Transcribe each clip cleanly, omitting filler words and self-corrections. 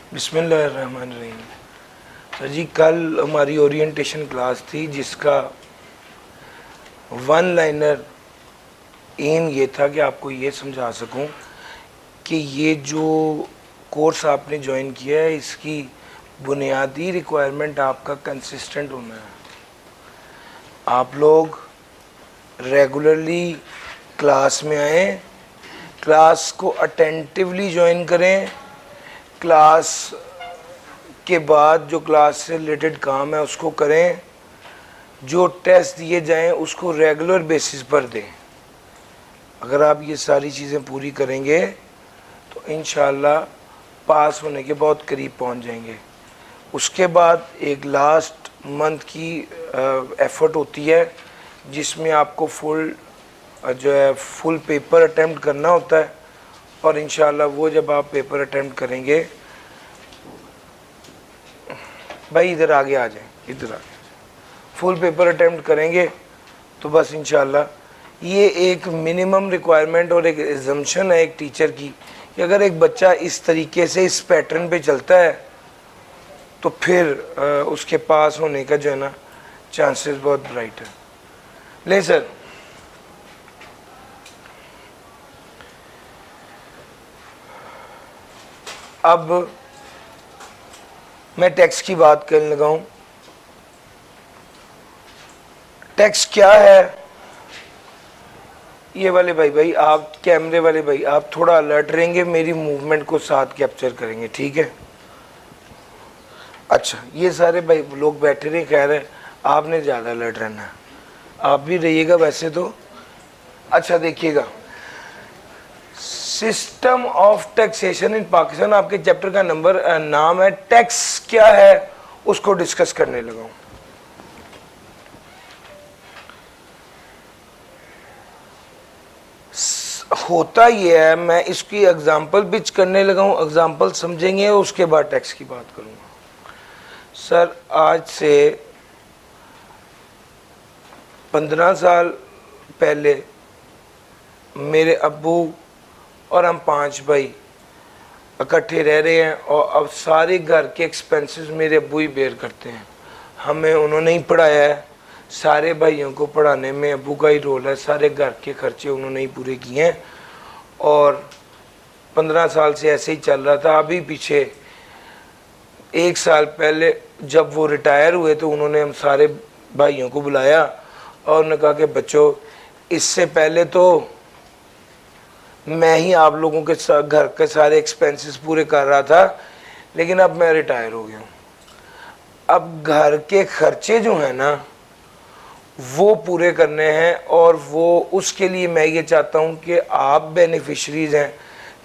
बिस्मिल्लाहिर्रहमानिर्रहीम। सर जी, कल हमारी ओरिएंटेशन क्लास थी जिसका वन लाइनर एम ये था कि आपको ये समझा सकूं कि ये जो कोर्स आपने ज्वाइन किया है इसकी बुनियादी रिक्वायरमेंट आपका कंसिस्टेंट होना है। आप लोग रेगुलरली क्लास में आएँ, क्लास को अटेंटिवली ज्वाइन करें, क्लास के बाद जो क्लास से रिलेटेड काम है उसको करें, जो टेस्ट दिए जाएं उसको रेगुलर बेसिस पर दें। अगर आप ये सारी चीज़ें पूरी करेंगे तो इंशाल्लाह पास होने के बहुत करीब पहुंच जाएंगे। उसके बाद एक लास्ट मंथ की एफ़र्ट होती है जिसमें आपको फुल पेपर अटेम्प्ट करना होता है, और इंशाल्लाह वो जब आप पेपर अटेम्प्ट करेंगे, भाई इधर आगे आ जाएं, इधर आगे फुल पेपर अटेम्प्ट करेंगे तो बस इंशाल्लाह ये एक मिनिमम रिक्वायरमेंट और एक एजम्पशन है एक टीचर की कि अगर एक बच्चा इस तरीके से इस पैटर्न पे चलता है तो फिर उसके पास होने का जो है ना चांसेस बहुत ब्राइट है। ले सर, अब मैं टैक्स की बात करने लगा हूं। टैक्स क्या है? ये वाले भाई आप कैमरे वाले भाई आप थोड़ा अलर्ट रहेंगे, मेरी मूवमेंट को साथ कैप्चर करेंगे, ठीक है? अच्छा, ये सारे भाई लोग बैठे रहे, खैर है, आपने ज़्यादा अलर्ट रहना है, आप भी रहिएगा वैसे तो। अच्छा देखिएगा, system of taxation in Pakistan, आपके चैप्टर का नाम है टैक्स क्या है, उसको डिस्कस करने लगा हूं। होता ये है, मैं इसकी एग्जांपल पिच करने लगा हूं, एग्जांपल समझेंगे उसके बाद टैक्स की बात करूंगा। सर, आज से 15 साल पहले मेरे अब्बू और हम 5 भाई इकट्ठे रह रहे हैं, और अब सारे घर के एक्सपेंसेस मेरे अब्बू ही बेयर करते हैं। हमें उन्होंने ही पढ़ाया है, सारे भाइयों को पढ़ाने में अब्बू का ही रोल है, सारे घर के खर्चे उन्होंने ही पूरे किए हैं। और 15 साल से ऐसे ही चल रहा था। अभी पीछे 1 साल पहले जब वो रिटायर हुए तो उन्होंने हम सारे भाइयों को बुलाया और उन्होंने कहा कि बच्चों, इससे पहले तो मैं ही आप लोगों के घर के सारे एक्सपेंसेस पूरे कर रहा था, लेकिन अब मैं रिटायर हो गया हूँ। अब घर के खर्चे जो हैं ना वो पूरे करने हैं, और वो उसके लिए मैं ये चाहता हूँ कि आप बेनिफिशरीज हैं,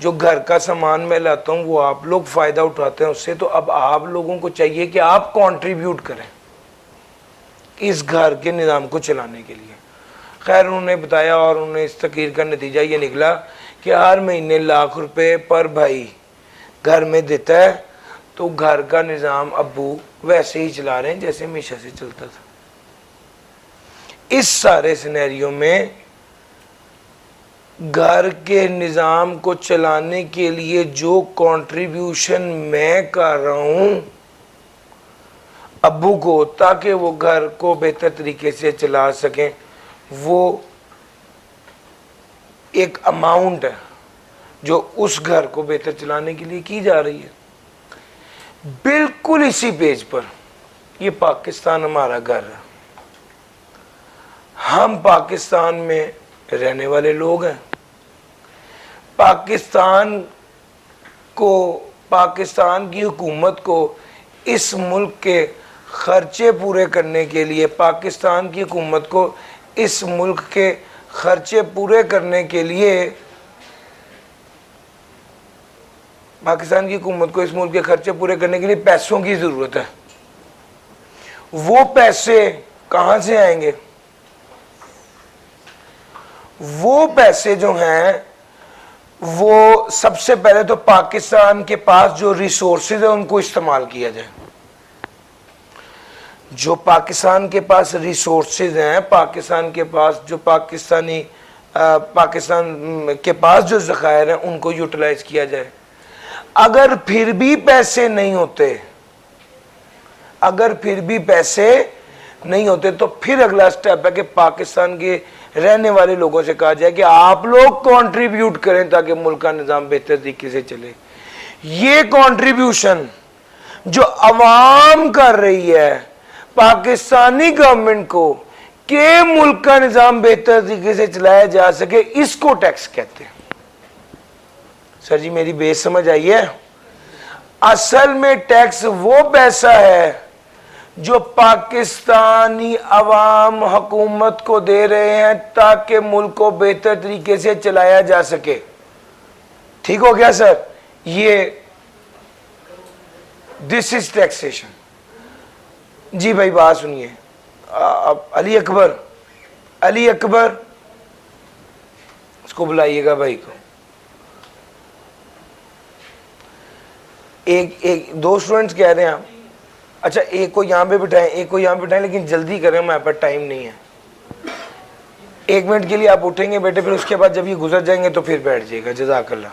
जो घर का सामान मैं लाता हूँ वो आप लोग फ़ायदा उठाते हैं उससे, तो अब आप लोगों को चाहिए कि आप कंट्रीब्यूट करें इस घर के निज़ाम को चलाने के लिए। खैर, उन्होंने बताया और उन्होंने इस तकरीर का नतीजा ये निकला कि हर महीने लाख रुपए पर भाई घर में देता है, तो घर का निज़ाम अब्बू वैसे ही चला रहे हैं जैसे हमेशा से चलता था। इस सारे सिनेरियो में घर के निज़ाम को चलाने के लिए जो कंट्रीब्यूशन मैं कर रहा हूं अब्बू को, ताकि वो घर को बेहतर तरीके से चला सकें, वो एक अमाउंट है जो उस घर को बेहतर चलाने के लिए की जा रही है। बिल्कुल इसी पेज पर ये पाकिस्तान हमारा घर है, हम पाकिस्तान में रहने वाले लोग हैं। पाकिस्तान की हुकूमत को इस मुल्क के खर्चे पूरे करने के लिए, पाकिस्तान की हुकूमत को इस मुल्क के खर्चे पूरे करने के लिए, पाकिस्तान की हुकूमत को इस मुल्क के खर्चे पूरे करने के लिए पैसों की ज़रूरत है। वो पैसे कहाँ से आएंगे? वो पैसे जो हैं वो सबसे पहले तो पाकिस्तान के पास जो रिसोर्सेज है उनको इस्तेमाल किया जाए। जो पाकिस्तान के पास रिसोर्सेज हैं, पाकिस्तान के पास जो पाकिस्तान के पास जो ज़खायर हैं उनको यूटिलाइज किया जाए। अगर फिर भी पैसे नहीं होते, अगर फिर भी पैसे नहीं होते तो फिर अगला स्टेप है कि पाकिस्तान के रहने वाले लोगों से कहा जाए कि आप लोग कंट्रीब्यूट करें ताकि मुल्क का निज़ाम बेहतर तरीके से चले। ये कंट्रीब्यूशन जो अवाम कर रही है पाकिस्तानी गवर्नमेंट को कि मुल्क का निज़ाम बेहतर तरीके से चलाया जा सके, इसको टैक्स कहते हैं। सर जी मेरी बेस समझ आई है? असल में टैक्स वो पैसा है जो पाकिस्तानी अवाम हुकूमत को दे रहे हैं ताकि मुल्क को बेहतर तरीके से चलाया जा सके। ठीक हो गया सर? ये दिस इज टैक्सेशन। जी भाई बात सुनिए। अब अली अकबर, अली अकबर इसको बुलाइएगा भाई को। एक दो स्टूडेंट्स कह रहे हैं, अच्छा एक को यहाँ पे बिठाएं, एक को यहाँ पे बिठाएं, लेकिन जल्दी करें, हमारे पास टाइम नहीं है। 1 मिनट के लिए आप उठेंगे बेटे, फिर उसके बाद जब ये गुजर जाएंगे तो फिर बैठ जाइएगा। जज़ाकल्लाह।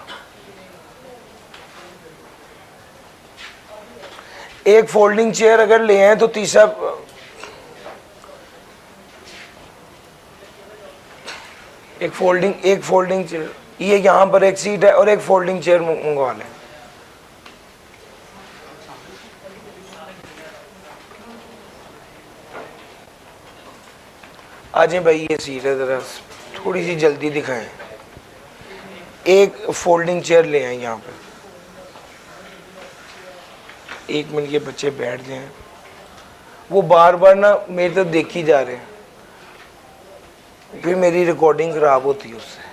एक फोल्डिंग चेयर अगर ले आए तो तीसरा, एक फोल्डिंग चेयर, ये यहाँ पर एक सीट है और एक फोल्डिंग चेयर मंगवा लें। आजे भाई ये सीट है, ज़रा थोड़ी सी जल्दी दिखाएं। एक फोल्डिंग चेयर ले आए यहाँ पे। 1 मिनट ये बच्चे बैठ जाएं। वो बार बार ना मेरी तरफ देखी जा रहे हैं, फिर मेरी रिकॉर्डिंग खराब होती है उससे।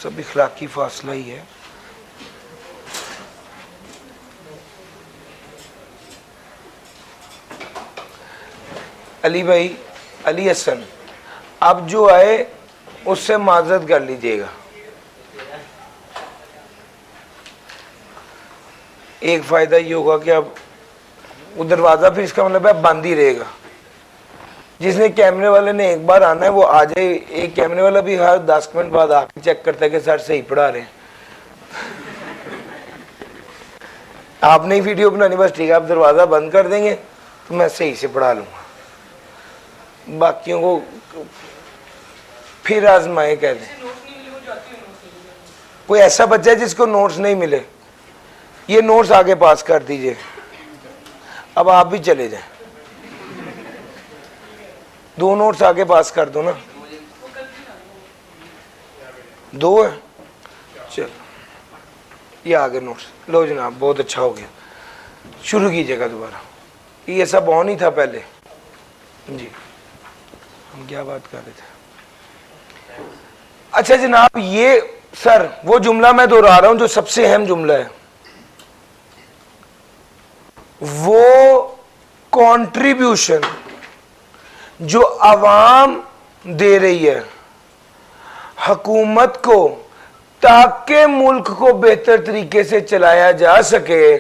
सब इखलाकी फासला ही है। अली भाई, अली हसन, अब जो आए उससे माजरत कर लीजिएगा। एक फायदा ये होगा कि अब वो दरवाज़ा फिर इसका मतलब है बंद ही रहेगा। जिसने कैमरे वाले ने एक बार आना है वो आ जाए। एक कैमरे वाला भी हर 10 मिनट बाद आके चेक करता है कि सर सही पढ़ा रहे हैं। आपने ही वीडियो बनानी बस, ठीक है, आप दरवाज़ा बंद कर देंगे तो मैं सही से पढ़ा लूँगा। बाकियों को फिर आजमाए कह दें। कोई ऐसा बच्चा है जिसको नोट्स नहीं मिले, ये नोट्स आगे पास कर दीजिए। अब आप भी चले जाएं, 2 नोट्स आगे पास कर दो ना। 2 है, चल ये आगे नोट्स लो जनाब, बहुत अच्छा हो गया। शुरू कीजिएगा दोबारा। ये सब ऑन ही था पहले। जी हम क्या बात कर रहे थे? अच्छा जनाब, ये सर वो जुमला मैं दोहरा रहा हूं जो सबसे अहम जुमला है, वो कंट्रीब्यूशन जो अवाम दे रही है हुकूमत को ताकि मुल्क को बेहतर तरीके से चलाया जा सके,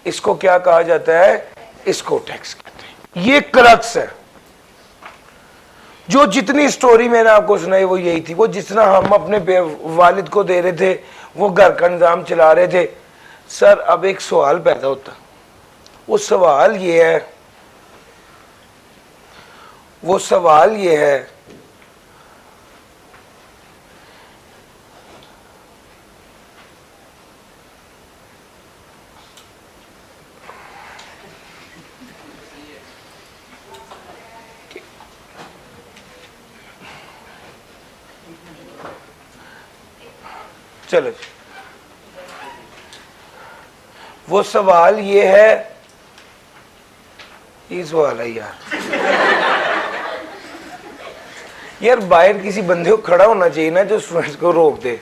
इसको क्या कहा जाता है? इसको टैक्स कहते हैं। ये क्रक्स है। जो जितनी स्टोरी मैंने आपको सुनाई वो यही थी। वो जितना हम अपने वालिद को दे रहे थे, वो घर का निज़ाम चला रहे थे। सर अब एक सवाल पैदा होता, वो सवाल ये है, वो सवाल ये है चलो वो सवाल ये है, ये सवाल है यार बाहर किसी बंदे को खड़ा होना चाहिए ना जो स्टूडेंट्स को रोक दे।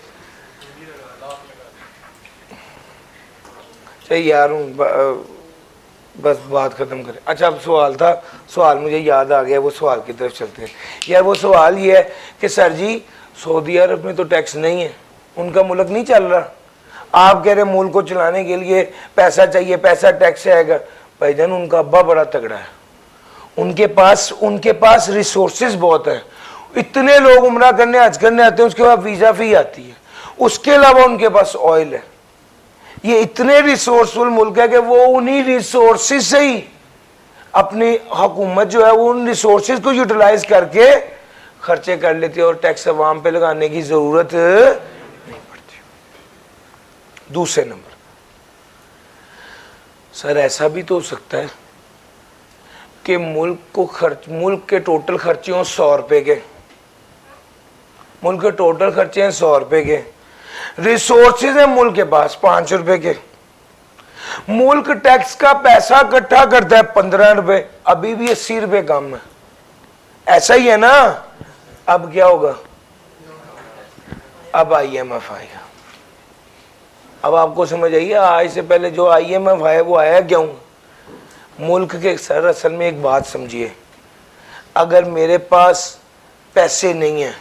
चाहिए यार बस बात खत्म करें। अच्छा अब सवाल था, सवाल मुझे याद आ गया, वो सवाल की तरफ चलते हैं। यार वो सवाल ये है कि सर जी सऊदी अरब में तो टैक्स नहीं है, उनका मुल्क नहीं चल रहा। आप कह रहे मुल्क को चलाने के लिए पैसा चाहिए, पैसा टैक्स से आएगा। भाईजान उनका अब्बा बड़ा तगड़ा है, उनके पास रिसोर्सेज बहुत है। इतने लोग उम्रा करने हज करने आते हैं, उसके बाद वीजा फी आती है, उसके अलावा उनके पास ऑयल है। ये इतने रिसोर्सफुल मुल्क है कि वो उन्हीं रिसोर्सेज से ही अपनी हुकूमत जो है वो उन रिसोर्सेज को यूटिलाइज करके खर्चे कर लेती है और टैक्स अवाम पे लगाने की जरूरत नहीं पड़ती। दूसरे नंबर, सर ऐसा भी तो हो सकता है कि मुल्क के टोटल खर्चे हों 100 रुपए के, मुल्क के टोटल खर्चे हैं 100 रुपए के, रिसोर्सेज है मुल्क के पास 5 रुपए के, मुल्क टैक्स का पैसा इकट्ठा करता है 15 रुपए, अभी भी 80 रुपए कम है। ऐसा ही है ना? अब क्या होगा? अब IMF आएगा। अब आपको समझ आइए, आज से पहले जो IMF आया वो आया क्यों? मुल्क के सर असल में एक बात समझिए, अगर मेरे पास पैसे नहीं है,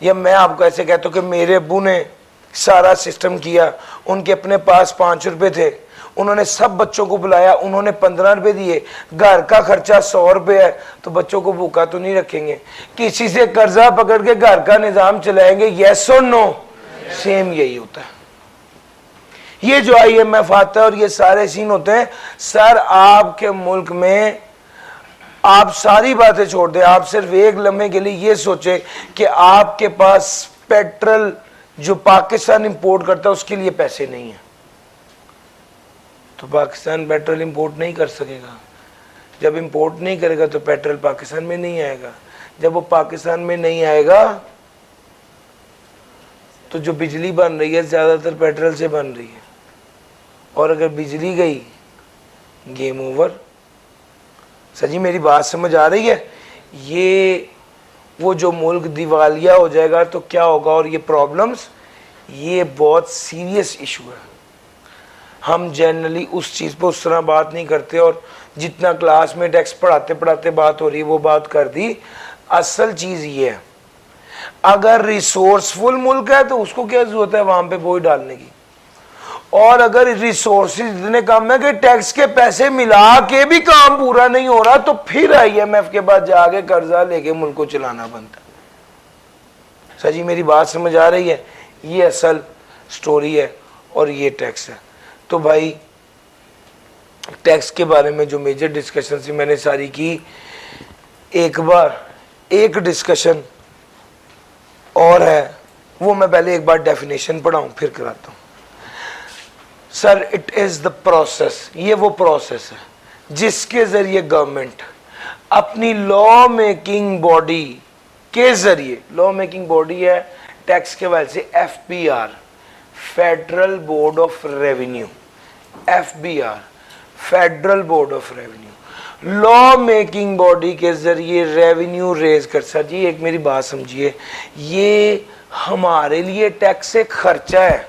या मैं आपको ऐसे कहता हूं कि मेरे अब्बू ने सारा सिस्टम किया, उनके अपने पास 5 रुपए थे, उन्होंने सब बच्चों को बुलाया, उन्होंने 15 रुपए दिए, घर का खर्चा 100 रुपए है, तो बच्चों को भूखा तो नहीं रखेंगे, किसी से कर्जा पकड़ के घर का निजाम चलाएंगे? यस और नो? सेम यही होता है। ये जो IMF आता है और ये सारे सीन होते हैं, सर आपके मुल्क में आप सारी बातें छोड़ दें, आप सिर्फ एक लम्हे के लिए ये सोचे कि आपके पास पेट्रोल जो पाकिस्तान इंपोर्ट करता है उसके लिए पैसे नहीं है, तो पाकिस्तान पेट्रोल इंपोर्ट नहीं कर सकेगा। जब इंपोर्ट नहीं करेगा तो पेट्रोल पाकिस्तान में नहीं आएगा, जब वो पाकिस्तान में नहीं आएगा तो जो बिजली बन रही है ज़्यादातर पेट्रोल से बन रही है, और अगर बिजली गई गेम ओवर। सजी मेरी बात समझ आ रही है? ये वो जो मुल्क दिवालिया हो जाएगा तो क्या होगा, और ये प्रॉब्लम्स, ये बहुत सीरियस इशू है। हम जनरली उस चीज़ पर उस तरह बात नहीं करते, और जितना क्लास में टैक्स पढ़ाते पढ़ाते बात हो रही है वो बात कर दी। असल चीज़ ये है, अगर रिसोर्सफुल मुल्क है तो उसको क्या जरूरत है वहाँ पे बोझ डालने की, और अगर रिसोर्सेज इतने कम है कि टैक्स के पैसे मिला के भी काम पूरा नहीं हो रहा, तो फिर IMF के बाद जाके कर्जा लेके मुल्क को चलाना बनता है। सजी मेरी बात समझ आ रही है? ये असल स्टोरी है और ये टैक्स है। तो भाई टैक्स के बारे में जो मेजर डिस्कशन थी मैंने सारी की। एक डिस्कशन और है, वो मैं पहले एक बार डेफिनेशन पढ़ाऊं फिर कराता हूं। Sir it is the process, ये वो प्रोसेस है जिसके ज़रिए गवर्नमेंट अपनी लॉ मेकिंग बॉडी के ज़रिए, लॉ मेकिंग बॉडी है टैक्स के वजह से FBR, federal board of revenue, FBR federal board of revenue, law making body के ज़रिए रेवेन्यू रेज कर। सर जी एक मेरी बात समझिए, ये हमारे लिए टैक्स एक खर्चा है,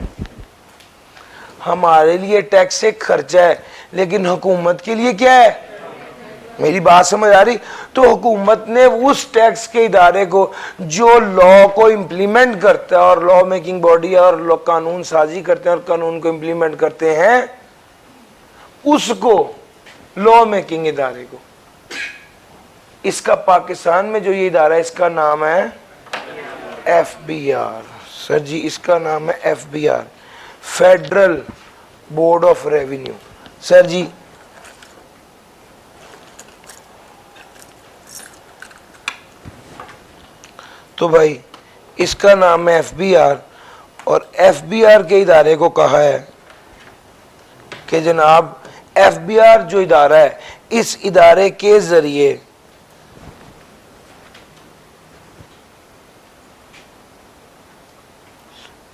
हमारे लिए टैक्स एक खर्चा है, लेकिन हुकूमत के लिए क्या है? मेरी बात समझ आ रही? तो हुकूमत ने उस टैक्स के इदारे को जो लॉ को इम्प्लीमेंट करता है, और लॉ मेकिंग बॉडी और लॉ कानून साजी करते हैं और कानून को इम्प्लीमेंट करते हैं, उसको लॉ मेकिंग इदारे को, इसका पाकिस्तान में जो ये इदारा है इसका नाम है FBR। सर जी इसका नाम है FBR, federal board of revenue. Sir जी तो भाई इसका नाम है FBR, और FBR के इदारे को कहा है कि जनाब FBR जो इदारा है, इस इदारे के जरिए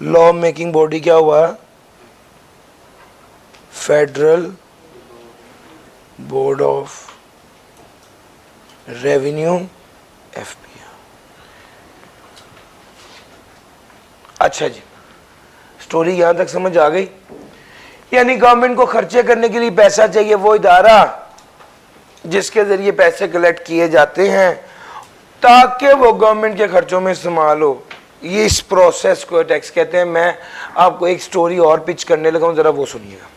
लॉ मेकिंग बॉडी क्या हुआ? Federal board of revenue FBR। अच्छा जी, स्टोरी यहां तक समझ आ गई? यानी गवर्नमेंट को खर्चे करने के लिए पैसा चाहिए, वो इदारा जिसके जरिए पैसे कलेक्ट किए जाते हैं, ताकि वो गवर्नमेंट के खर्चों में इस्तेमाल हो। ये इस प्रोसेस को टैक्स कहते हैं। मैं आपको एक स्टोरी और पिच करने लगा हूँ, ज़रा वो सुनिएगा।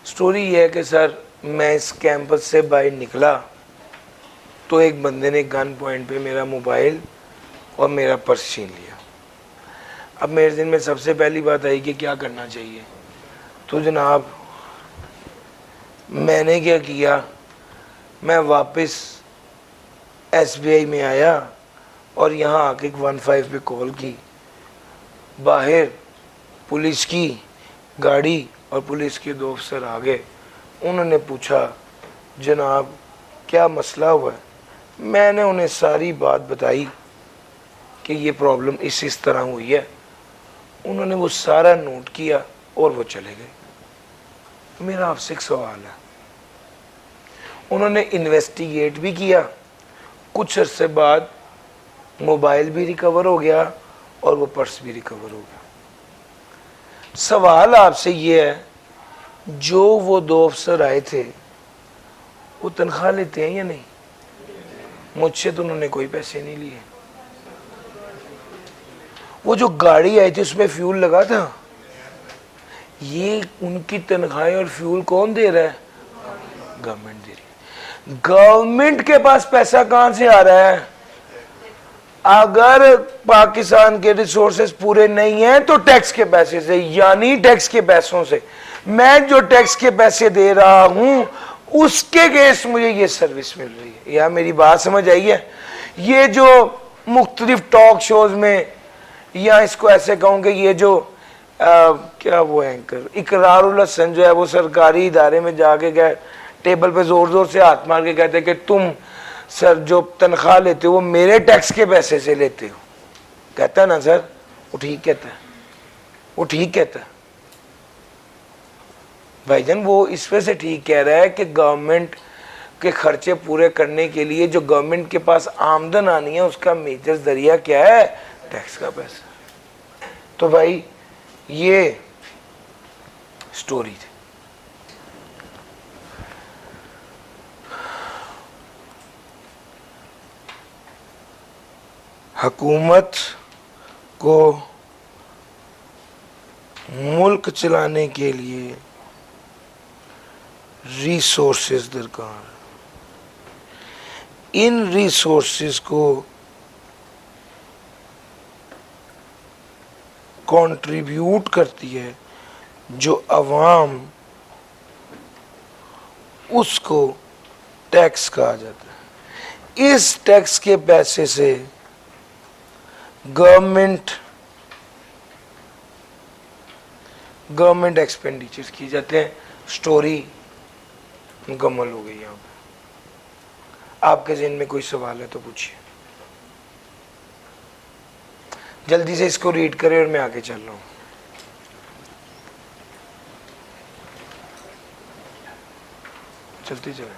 स्टोरी ये है कि सर मैं इस कैंपस से बाहर निकला तो एक बंदे ने गन पॉइंट पे मेरा मोबाइल और मेरा पर्स छीन लिया। अब मेरे दिन में सबसे पहली बात आई कि क्या करना चाहिए। तो जनाब मैंने क्या किया, मैं वापस SBI में आया और यहाँ आके 15 पे कॉल की। बाहर पुलिस की गाड़ी और पुलिस के 2 अफसर आ गए। उन्होंने पूछा जनाब क्या मसला हुआ है। मैंने उन्हें सारी बात बताई कि ये प्रॉब्लम इस तरह हुई है। उन्होंने वो सारा नोट किया और वो चले गए। मेरा आपसे एक सवाल है, उन्होंने इन्वेस्टिगेट भी किया, कुछ अरसे बाद मोबाइल भी रिकवर हो गया और वो पर्स भी रिकवर हो गया। सवाल आपसे ये है, जो वो 2 अफसर आए थे वो तनख्वाह लेते हैं या नहीं? मुझसे तो उन्होंने कोई पैसे नहीं लिए। वो जो गाड़ी आई थी उसमें फ्यूल लगा था, ये उनकी तनख्वाहें और फ्यूल कौन दे रहा है? गवर्नमेंट दे रही है। गवर्नमेंट के पास पैसा कहां से आ रहा है? अगर पाकिस्तान के रिसोर्सेज पूरे नहीं हैं तो टैक्स के पैसे से, यानी टैक्स के पैसों से। मैं जो टैक्स के पैसे दे रहा हूं उसके केस मुझे ये सर्विस मिल रही है। या मेरी बात समझ आई है? ये जो मुख्तलिफ टॉक शोज में, या इसको ऐसे कहूँ कि ये जो क्या वो एंकर इकरारुल हसन जो है वो सरकारी इदारे में जाके गए, टेबल पे जोर जोर से हाथ मार के कहते कि तुम सर जो तनख्वाह लेते हो वो मेरे टैक्स के पैसे से लेते हो। कहता है ना सर, वो ठीक कहता है, वो ठीक कहता है भाईजान। वो इस वजह से ठीक कह रहा है कि गवर्नमेंट के खर्चे पूरे करने के लिए जो गवर्नमेंट के पास आमदन आनी है उसका मेजर जरिया क्या है? टैक्स का पैसा। तो भाई ये स्टोरी थी। हुकूमत को मुल्क चलाने के लिए रिसोर्सेज दरकार, इन रिसोर्सेज को कंट्रीब्यूट करती है जो अवाम, उसको टैक्स कहा जाता है। इस टैक्स के पैसे से गवर्नमेंट एक्सपेंडिचर्स की जाते हैं। स्टोरी मुकम्मल हो गई। यहाँ पे आपके ज़हन में कोई सवाल है तो पूछिए, जल्दी से इसको रीड करें और मैं आगे चल रहा हूँ। चलते चलें।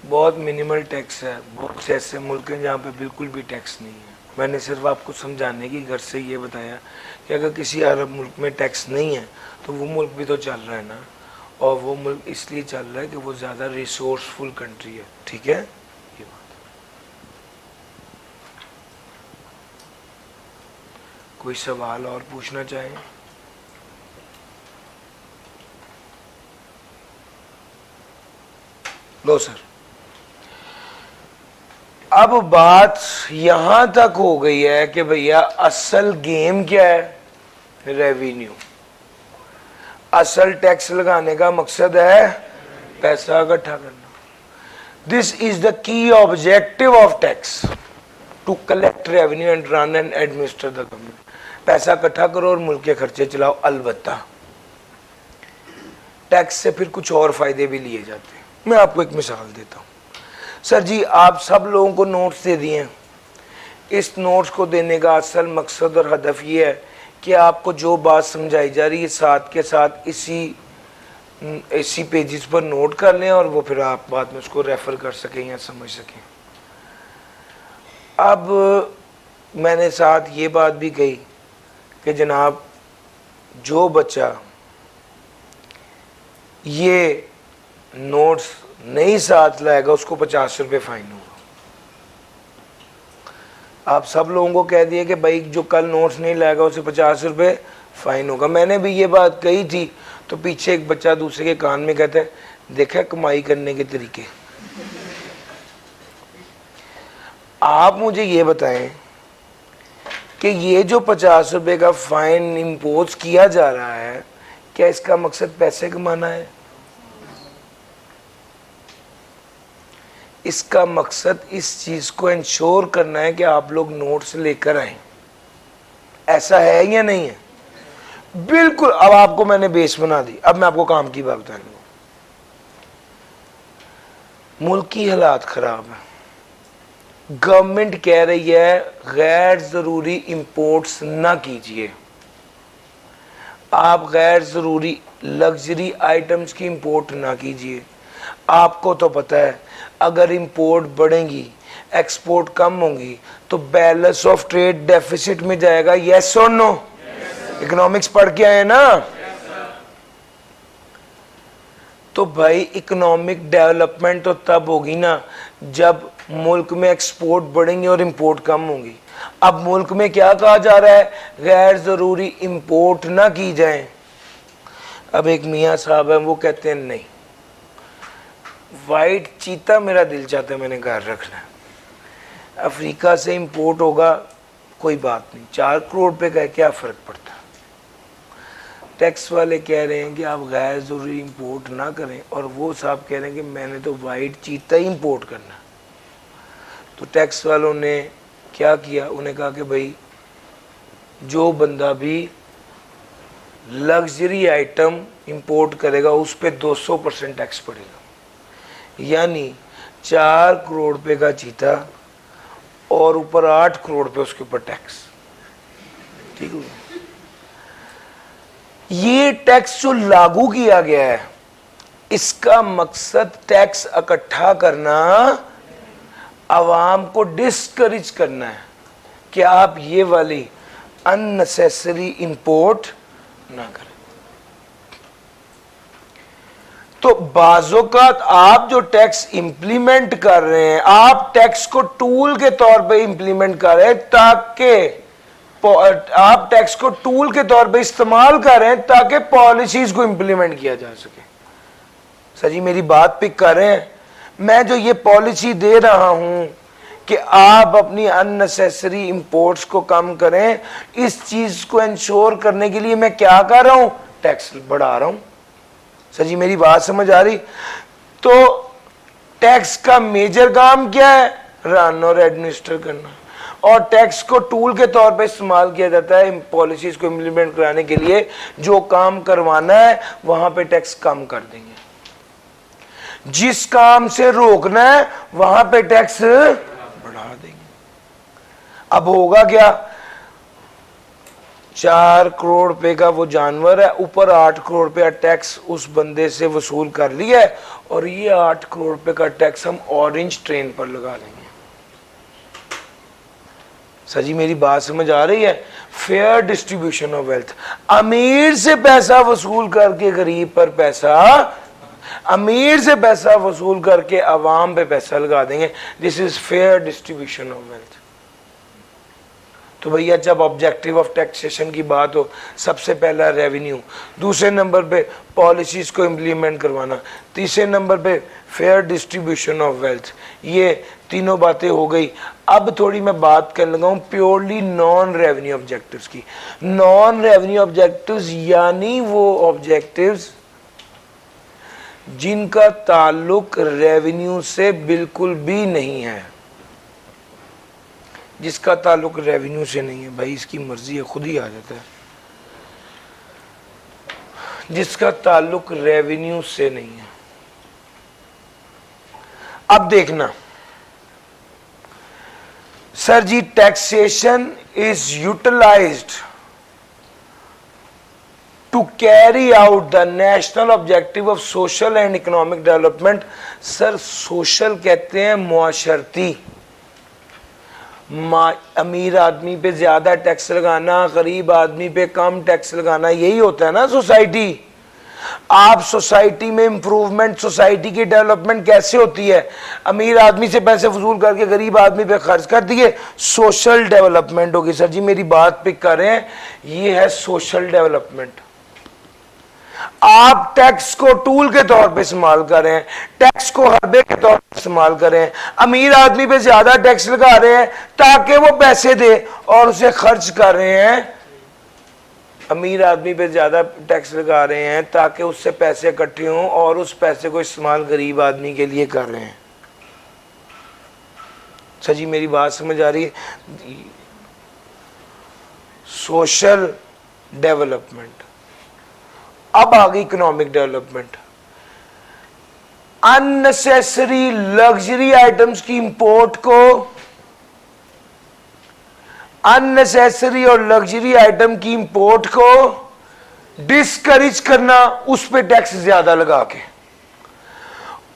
बहुत मिनिमल टैक्स है। बहुत से ऐसे मुल्क हैं जहाँ पे बिल्कुल भी टैक्स नहीं है। मैंने सिर्फ आपको समझाने की घर से ये बताया कि अगर किसी अरब मुल्क में टैक्स नहीं है तो वो मुल्क भी तो चल रहा है ना, और वो मुल्क इसलिए चल रहा है कि वो ज़्यादा रिसोर्सफुल कंट्री है। ठीक है, ये बात। कोई सवाल और पूछना चाहें? लो सर। अब बात यहां तक हो गई है कि भैया असल गेम क्या है? रेवेन्यू। असल टैक्स लगाने का मकसद है पैसा इकट्ठा करना। This is the key objective of tax, to collect revenue and run and administer the government. पैसा इकट्ठा करो और मुल्क के खर्चे चलाओ। अलबत्ता टैक्स से फिर कुछ और फायदे भी लिए जाते हैं। मैं आपको एक मिसाल देता हूं। सर जी आप सब लोगों को नोट्स दे दिए हैं। इस नोट्स को देने का असल मकसद और हदफ ये है कि आपको जो बात समझाई जा रही है साथ के साथ इसी पेजेस पर नोट कर लें और वो फिर आप बाद में उसको रेफ़र कर सकें या समझ सकें। अब मैंने साथ ये बात भी कही कि जनाब जो बच्चा ये नोट्स नहीं साथ लाएगा उसको 50 रुपये फ़ाइन होगा। आप सब लोगों को कह दिए कि भाई जो कल नोट्स नहीं लाएगा उसे 50 रुपये फ़ाइन होगा। मैंने भी ये बात कही थी तो पीछे एक बच्चा दूसरे के कान में कहता है देखा कमाई करने के तरीके। आप मुझे ये बताएं कि ये जो 50 रुपये का फ़ाइन इम्पोज किया जा रहा है क्या इसका मकसद पैसे कमाना है? इसका मकसद इस चीज़ को इंश्योर करना है कि आप लोग नोट्स लेकर आए। ऐसा है या नहीं है? बिल्कुल। अब आपको मैंने बेस बना दी, अब मैं आपको काम की बात बताने लूँ। मुल्क की हालात ख़राब है, गवर्नमेंट कह रही है गैर ज़रूरी इंपोर्ट्स ना कीजिए। आप गैर ज़रूरी लग्जरी आइटम्स की इंपोर्ट ना कीजिए। आपको तो पता है अगर इंपोर्ट बढ़ेंगी एक्सपोर्ट कम होंगी तो बैलेंस ऑफ ट्रेड डेफिसिट में जाएगा। यस और नो? इकोनॉमिक्स पढ़ के आए ना? तो भाई इकोनॉमिक डेवलपमेंट तो तब होगी ना जब मुल्क में एक्सपोर्ट बढ़ेंगे और इंपोर्ट कम होंगी। अब मुल्क में क्या कहा जा रहा है? गैर ज़रूरी इंपोर्ट ना की जाए। अब एक मियाँ साहब हैं वो कहते हैं नहीं, वाइट चीता मेरा दिल चाहता है मैंने घर रखना है, अफ्रीका से इंपोर्ट होगा कोई बात नहीं, 4 करोड़ रुपए का क्या फ़र्क पड़ता है। टैक्स वाले कह रहे हैं कि आप गैर ज़रूरी इंपोर्ट ना करें और वो साहब कह रहे हैं कि मैंने तो वाइट चीता ही इंपोर्ट करना। तो टैक्स वालों ने क्या किया? उन्हें कहा कि भाई जो बंदा भी लग्जरी आइटम इंपोर्ट करेगा उस पर 200% टैक्स पड़ेगा, यानी 4 करोड़ रुपए का चीता और ऊपर 8 करोड़ रुपए उसके ऊपर टैक्स। ठीक है? ये टैक्स जो लागू किया गया है इसका मकसद टैक्स इकट्ठा करना, आवाम को डिस्करेज करना है कि आप ये वाली अननेसेसरी इंपोर्ट ना करें। तो बाज़ोकात आप जो टैक्स इंप्लीमेंट कर रहे हैं आप टैक्स को टूल के तौर पे इंप्लीमेंट कर रहे हैं ताकि आप टैक्स को टूल के तौर पे इस्तेमाल कर रहे हैं ताकि पॉलिसीज को इंप्लीमेंट किया जा सके। सर जी मेरी बात पिक कर रहे हैं? मैं जो ये पॉलिसी दे रहा हूं कि आप अपनी अननेसेसरी इंपोर्ट्स को कम करें, इस चीज को इंश्योर करने के लिए मैं क्या कर रहा हूं? टैक्स बढ़ा रहा हूं। सर जी मेरी बात समझ आ रही? तो टैक्स का मेजर काम क्या है? रन और एडमिनिस्टर करना, और टैक्स को टूल के तौर पे इस्तेमाल किया जाता है पॉलिसीज को इम्प्लीमेंट कराने के लिए। जो काम करवाना है वहां पे टैक्स कम कर देंगे, जिस काम से रोकना है वहां पे टैक्स बढ़ा देंगे। अब होगा क्या? 4 करोड़ रुपए का वो जानवर है, ऊपर 8 करोड़ रुपया टैक्स उस बंदे से वसूल कर लिया है और ये 8 करोड़ रुपए का टैक्स हम ऑरेंज ट्रेन पर लगा देंगे। सर जी मेरी बात समझ आ रही है? फेयर डिस्ट्रीब्यूशन ऑफ वेल्थ, अमीर से पैसा वसूल करके गरीब पर पैसा, अमीर से पैसा वसूल करके अवाम पे पैसा लगा देंगे। This is fair distribution of wealth. तो भैया जब ऑब्जेक्टिव ऑफ टैक्सेशन की बात हो, सबसे पहला रेवेन्यू, दूसरे नंबर पे पॉलिसीज को इम्प्लीमेंट करवाना, तीसरे नंबर पे फेयर डिस्ट्रीब्यूशन ऑफ वेल्थ, ये तीनों बातें हो गई। अब थोड़ी मैं बात करने लगा हूँ प्योरली नॉन रेवेन्यू ऑब्जेक्टिव्स की। नॉन रेवेन्यू ऑब्जेक्टिव्स यानी वो ऑब्जेक्टिव्स जिनका ताल्लुक रेवेन्यू से बिल्कुल भी नहीं है। जिसका ताल्लुक रेवेन्यू से नहीं है, भाई इसकी मर्जी है खुद ही आ जाता है। जिसका ताल्लुक रेवेन्यू से नहीं है। अब देखना sir ji, taxation is utilized to carry out the national objective of social and economic development. Sir social कहते हैं मुआशरती, अमीर आदमी पे ज्यादा टैक्स लगाना, गरीब आदमी पे कम टैक्स लगाना, यही होता है ना सोसाइटी। आप सोसाइटी में इंप्रूवमेंट, सोसाइटी की डेवलपमेंट कैसे होती है? अमीर आदमी से पैसे वसूल करके गरीब आदमी पे खर्च कर दिए, सोशल डेवलपमेंट होगी। सर जी मेरी बात पिक कर रहे हैं, ये है सोशल डेवलपमेंट। आप टैक्स को टूल के तौर पे इस्तेमाल कर रहे हैं, टैक्स को हरबे के तौर पे इस्तेमाल कर रहे हैं। अमीर आदमी पे ज्यादा टैक्स लगा रहे हैं ताकि वो पैसे दे और उसे खर्च कर रहे हैं। अमीर आदमी पे ज्यादा टैक्स लगा रहे हैं ताकि उससे पैसे इकट्ठे हों और उस पैसे को इस्तेमाल गरीब आदमी के लिए कर रहे हैं। सर जी मेरी बात समझ आ रही है? Social development. अब आ गई economic development. Unnecessary luxury items की इंपोर्ट को, अननेसेसरी और लग्जरी आइटम की इंपोर्ट को डिस्करेज करना, उस पे टैक्स ज्यादा लगा के,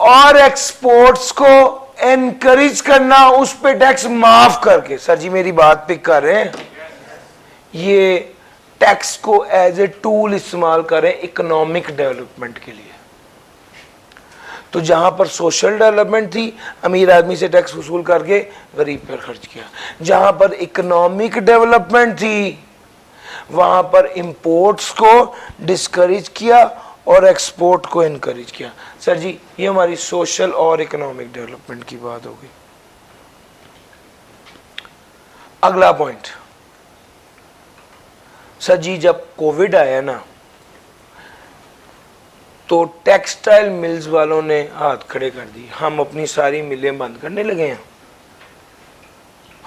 और एक्सपोर्ट्स को एनकरेज करना, उस पे टैक्स माफ करके। सर जी मेरी बात पिक कर रहे हैं? ये टैक्स को एज ए टूल इस्तेमाल करें इकोनॉमिक डेवलपमेंट के लिए। तो जहां पर सोशल डेवलपमेंट थी, अमीर आदमी से टैक्स वसूल करके गरीब पर खर्च किया। जहां पर इकोनॉमिक डेवलपमेंट थी, वहां पर इंपोर्ट्स को डिस्करेज किया और एक्सपोर्ट को इनकरेज किया। सर जी ये हमारी सोशल और इकोनॉमिक डेवलपमेंट की बात हो गई। अगला पॉइंट, सर जी जब कोविड आया ना, तो टेक्सटाइल मिल्स वालों ने हाथ खड़े कर दिए, हम अपनी सारी मिलें बंद करने लगे हैं,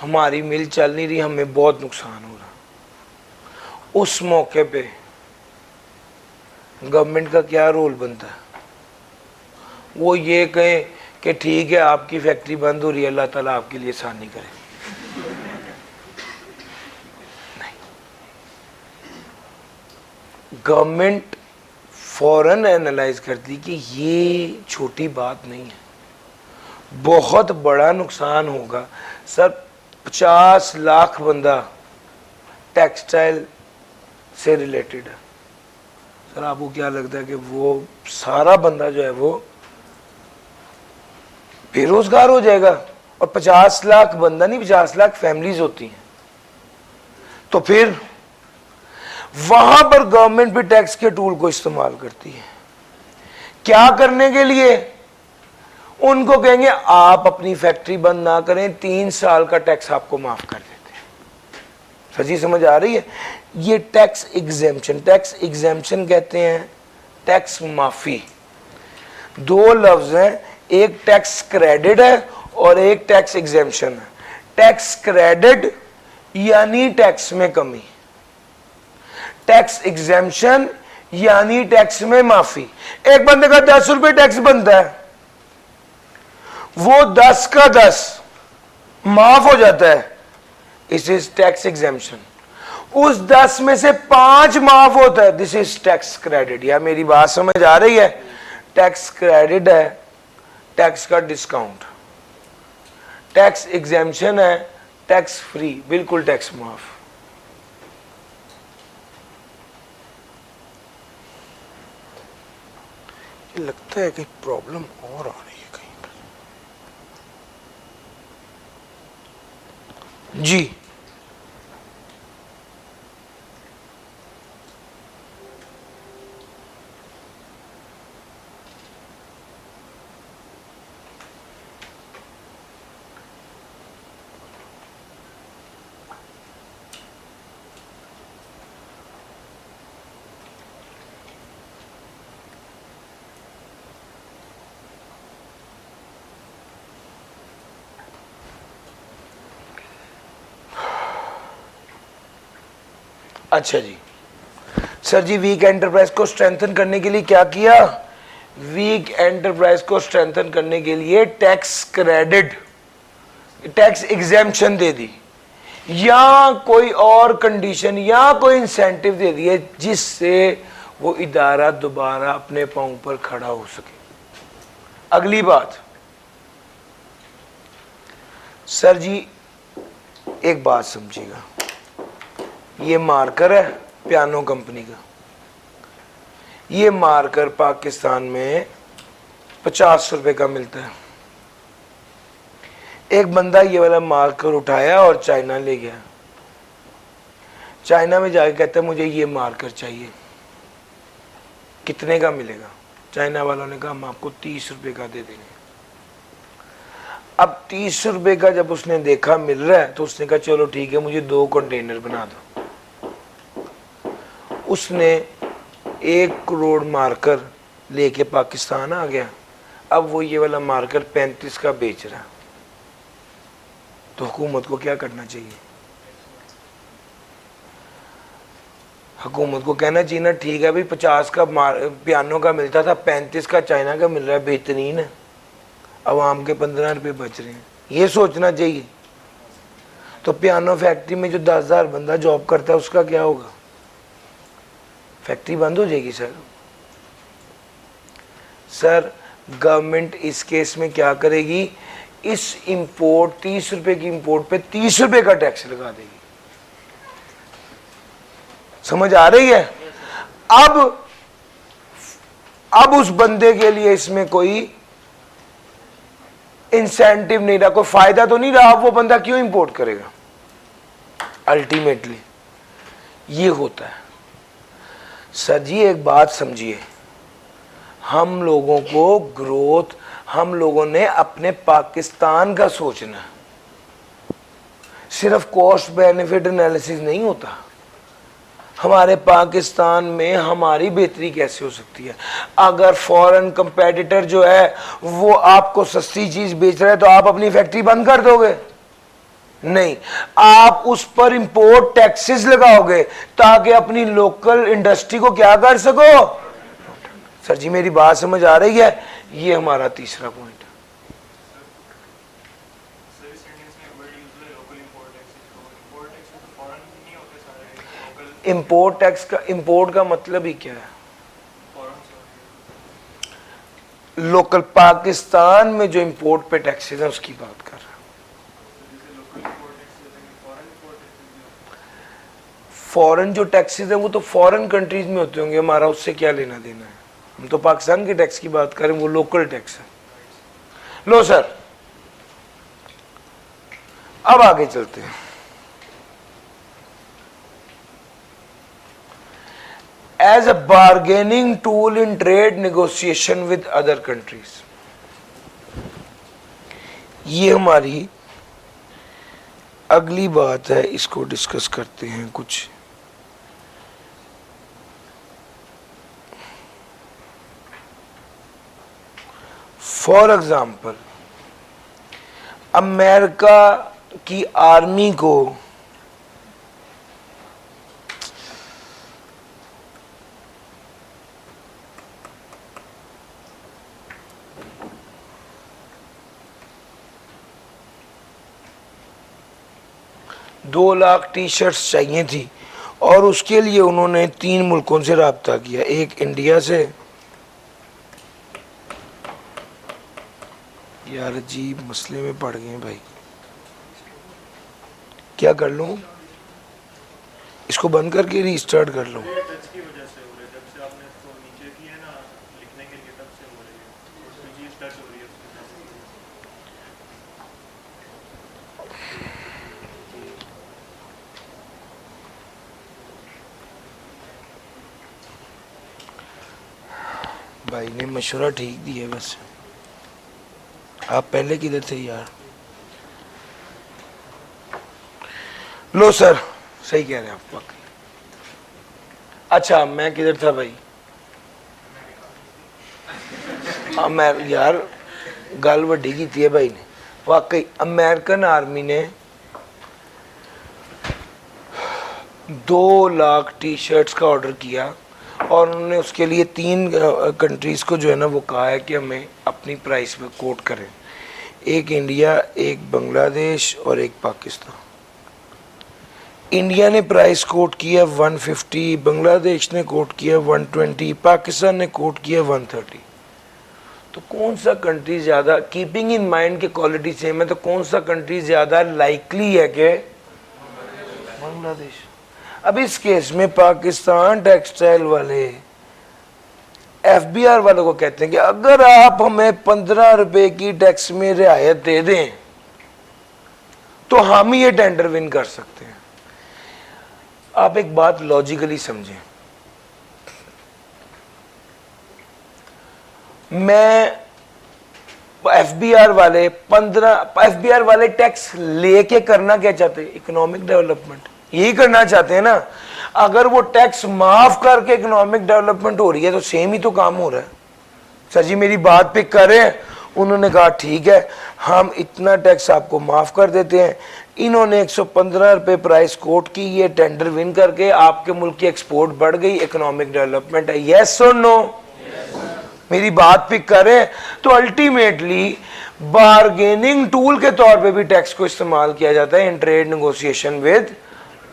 हमारी मिल चल नहीं रही, हमें बहुत नुकसान हो रहा। उस मौके पे गवर्नमेंट का क्या रोल बनता है? वो ये कहे कि ठीक है आपकी फैक्ट्री बंद हो रही है, अल्लाह ताला आपके लिए आसानी करे। गवर्नमेंट फौरन एनालाइज करती कि ये छोटी बात नहीं है, बहुत बड़ा नुकसान होगा। सर 50 लाख बंदा टेक्सटाइल से रिलेटेड है। सर आपको क्या लगता है कि वो सारा बंदा जो है वो बेरोजगार हो जाएगा? और 50 लाख बंदा नहीं, 50 लाख फैमिलीज होती हैं। तो फिर वहां पर गवर्नमेंट भी टैक्स के टूल को इस्तेमाल करती है। क्या करने के लिए? उनको कहेंगे आप अपनी फैक्ट्री बंद ना करें, 3 साल का टैक्स आपको माफ कर देते हैं। सर जी समझ आ रही है? ये टैक्स एग्जेम्पशन, टैक्स एग्जेम्पशन कहते हैं टैक्स माफी। दो लफ्ज हैं, एक टैक्स क्रेडिट है और एक टैक्स एग्जेम्पशन है। टैक्स क्रेडिट यानी टैक्स में कमी, टैक्स एग्जेम्पशन यानी टैक्स में माफी। एक बंदे का 10 रुपए टैक्स बनता है, वो 10 का 10 माफ हो जाता है, इस इज टैक्स एग्जेम्पशन। उस 10 में से 5 माफ होता है, दिस इज टैक्स क्रेडिट। या मेरी बात समझ आ रही है? टैक्स क्रेडिट है टैक्स का डिस्काउंट, टैक्स एग्जेम्पशन है टैक्स फ्री, बिल्कुल टैक्स माफ। लगता है कि प्रॉब्लम और आ रही है कहीं पर। जी अच्छा जी। सर जी वीक एंटरप्राइज को स्ट्रेंथन करने के लिए क्या किया? वीक एंटरप्राइज को स्ट्रेंथन करने के लिए टैक्स क्रेडिट टैक्स एग्जेम्पशन दे दी या कोई और कंडीशन या कोई इंसेंटिव दे दिए जिससे वो इदारा दोबारा अपने पांव पर खड़ा हो सके। अगली बात, सर जी एक बात समझिएगा, ये मार्कर है पियानो कंपनी का, ये मार्कर पाकिस्तान में 50 रुपए का मिलता है। एक बंदा ये वाला मार्कर उठाया और चाइना ले गया, चाइना में जाके कहता है मुझे ये मार्कर चाहिए, कितने का मिलेगा? चाइना वालों ने कहा हम आपको 30 रुपए का दे देंगे। अब 30 रुपए का जब उसने देखा मिल रहा है तो उसने कहा चलो ठीक है मुझे 2 कंटेनर बना दो। उसने 1 करोड़ मार्कर लेके पाकिस्तान आ गया। अब वो ये वाला मार्कर 35 का बेच रहा है, तो हुकूमत को क्या करना चाहिए? हुकूमत को कहना चाहिए ना ठीक है भाई 50 का पियानो का मिलता था, 35 का चाइना का मिल रहा है, बेहतरीन है, अवाम के 15 रुपये बच रहे हैं, ये सोचना चाहिए। तो पियानो फैक्ट्री में जो 10,000 बंदा जॉब करता है उसका क्या होगा? फैक्ट्री बंद हो जाएगी सर। सर गवर्नमेंट इस केस में क्या करेगी, इस इंपोर्ट 30 रुपए की इंपोर्ट पे 30 रुपए का टैक्स लगा देगी। समझ आ रही है? अब उस बंदे के लिए इसमें कोई इंसेंटिव नहीं रहा, कोई फायदा तो नहीं रहा, वो बंदा क्यों इंपोर्ट करेगा? अल्टीमेटली ये होता है। सर जी एक बात समझिए, हम लोगों को ग्रोथ, हम लोगों ने अपने पाकिस्तान का सोचना, सिर्फ कॉस्ट बेनिफिट एनालिसिस नहीं होता। हमारे पाकिस्तान में हमारी बेहतरी कैसे हो सकती है? अगर फॉरेन कंपेटिटर जो है वो आपको सस्ती चीज बेच रहा है तो आप अपनी फैक्ट्री बंद कर दोगे? नहीं, आप उस पर इंपोर्ट टैक्सेस लगाओगे ताकि अपनी लोकल इंडस्ट्री को क्या कर सको। सर जी मेरी बात समझ आ रही है? ये हमारा तीसरा पॉइंट है। इंपोर्ट टैक्स का, इंपोर्ट का मतलब ही क्या है? लोकल पाकिस्तान में जो इंपोर्ट पे टैक्सेस है उसकी बात कर रहा हूं। फॉरेन जो टैक्सेस है वो तो फॉरेन कंट्रीज में होते होंगे, हमारा उससे क्या लेना देना है? हम तो पाकिस्तान के टैक्स की बात करें, वो लोकल टैक्स है। लो सर अब आगे चलते हैं। As a bargaining tool in trade negotiation with other countries, ये हमारी अगली बात है, इसको डिस्कस करते हैं कुछ। फॉर एग्जाम्पल अमेरिका की आर्मी को दो लाख टी शर्ट्स चाहिए थी और उसके लिए उन्होंने 3 मुल्कों से राब्ता किया। एक इंडिया से, यार अजीब मसले में पड़ गए भाई, क्या कर लूं? इसको बंद करके रीस्टार्ट कर लूं? भाई ने मशवरा ठीक दिया, बस आप पहले किधर थे यार? लो सर सही कह रहे हैं आप वाकई। अच्छा मैं किधर था भाई? मैं यार गल वड्डी की थी है भाई ने। वाकई अमेरिकन आर्मी ने 2 लाख टी शर्ट्स का ऑर्डर किया और उन्होंने उसके लिए 3 कंट्रीज़ को जो है ना वो कहा है कि हमें अपनी प्राइस में कोट करें। एक इंडिया, एक बांग्लादेश और एक पाकिस्तान। इंडिया ने प्राइस कोट किया 150, बांग्लादेश ने कोट किया 120, पाकिस्तान ने कोट किया 130। तो कौन सा कंट्री ज़्यादा, कीपिंग इन माइंड के क्वालिटी सेम है, तो कौन सा कंट्री ज़्यादा लाइकली है कि बांग्लादेश। अब इस केस में पाकिस्तान टेक्सटाइल वाले एफबीआर वालों को कहते हैं कि अगर आप हमें 15 रुपए की टैक्स में रियायत दे दें तो हम ही ये टेंडर विन कर सकते हैं। आप एक बात लॉजिकली समझें, मैं एफबीआर वाले टैक्स लेके करना क्या चाहते हैं? इकोनॉमिक डेवलपमेंट, यही करना चाहते हैं ना। अगर वो टैक्स माफ करके इकोनॉमिक डेवलपमेंट हो रही है तो सेम ही तो काम हो रहा है। सर जी मेरी बात पे कर रहे हैं। उन्होंने कहा ठीक है हम इतना टैक्स आपको माफ कर देते हैं। इन्होंने 115 रुपए प्राइस कोट की, ये टेंडर विन करके आपके मुल्क की एक्सपोर्ट बढ़ गई, इकोनॉमिक डेवलपमेंट है। यस और नो? मेरी बात पिक करें तो अल्टीमेटली बार्गेनिंग टूल के तौर पे भी टैक्स को इस्तेमाल किया जाता है in trade negotiation with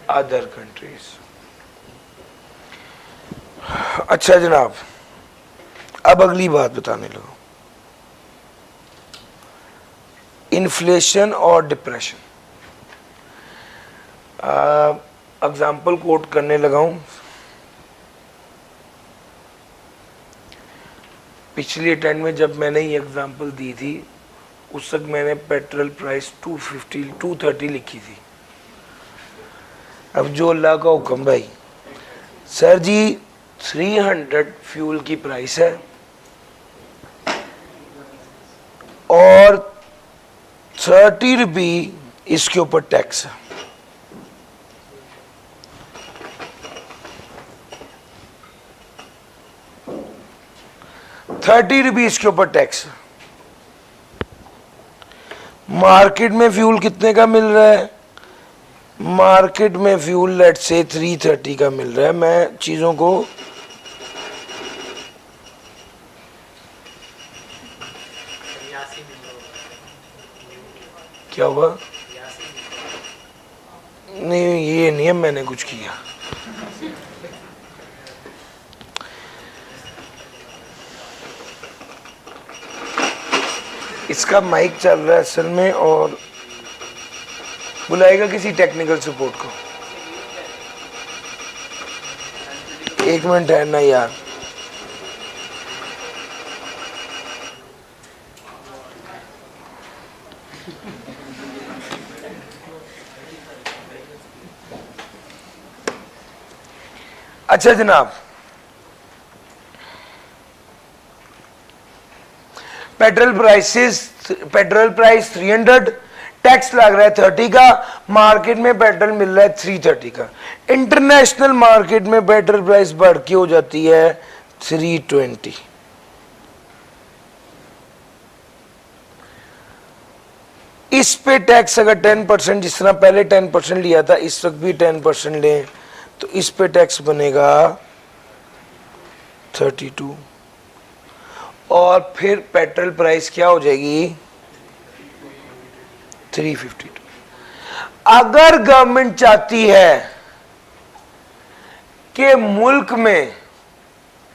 other countries. अच्छा जनाब, अब अगली बात बताने लगा, इन्फ्लेशन और डिप्रेशन। एग्जाम्पल कोट करने लगा हूं। पिछली अटेंड में जब मैंने ये एग्जांपल दी थी उस वक्त मैंने पेट्रोल प्राइस 250 230 लिखी थी। अब जो अल्लाह का हुक्म भाई, सर जी 300 फ्यूल की प्राइस है और 30 रुपी इसके ऊपर टैक्स है। ₹30 इसके ऊपर टैक्स। मार्केट में फ्यूल कितने का मिल रहा है? मार्केट में फ्यूल लेट से 330 का मिल रहा है। मैं चीजों को क्या हुआ? नहीं ये नहीं मैंने कुछ किया। इसका माइक चल रहा है असल में और बुलाएगा किसी टेक्निकल सपोर्ट को। एक मिनट है ना यार। अच्छा जनाब, पेट्रोल प्राइस 300, टैक्स लग रहा है 30 का, मार्केट में पेट्रोल मिल रहा है 330 का। इंटरनेशनल मार्केट में पेट्रोल प्राइस बढ़ के हो जाती है 320। इस पे टैक्स अगर 10%, जिस तरह पहले 10% लिया था इस वक्त भी 10% लें तो इस पे टैक्स बनेगा 32 और फिर पेट्रोल प्राइस क्या हो जाएगी 352। अगर गवर्नमेंट चाहती है कि मुल्क में,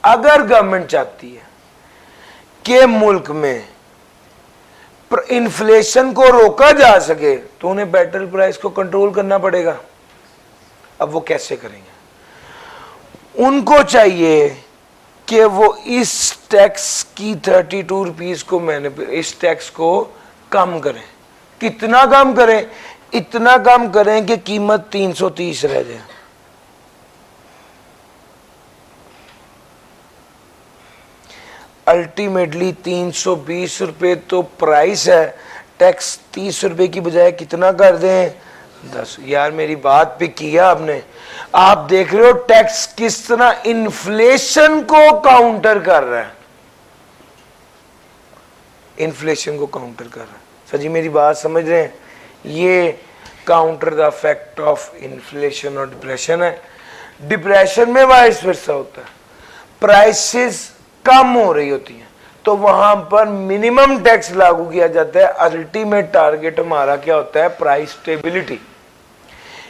अगर गवर्नमेंट चाहती है कि मुल्क में इन्फ्लेशन को रोका जा सके तो उन्हें पेट्रोल प्राइस को कंट्रोल करना पड़ेगा। अब वो कैसे करेंगे? उनको चाहिए कि वो इस टैक्स की 32 रुपीज को इस टैक्स को कम करें। कितना कम करें? इतना कम करें कि कीमत 330 रह जाए। अल्टीमेटली 320 रुपए तो प्राइस है, टैक्स 30 रुपए की बजाय कितना कर दें 10। यार मेरी बात पे किया आपने। आप देख रहे हो टैक्स किस तरह इन्फ्लेशन को काउंटर कर रहा है, इन्फ्लेशन को काउंटर कर रहा है। सर जी मेरी बात समझ रहे हैं? ये counter the effect of inflation और डिप्रेशन है। डिप्रेशन में वाइस वर्सा होता है, प्राइसेस कम हो रही होती हैं तो वहां पर मिनिमम टैक्स लागू किया जाता है। अल्टीमेट टारगेट हमारा क्या होता है? Price stability.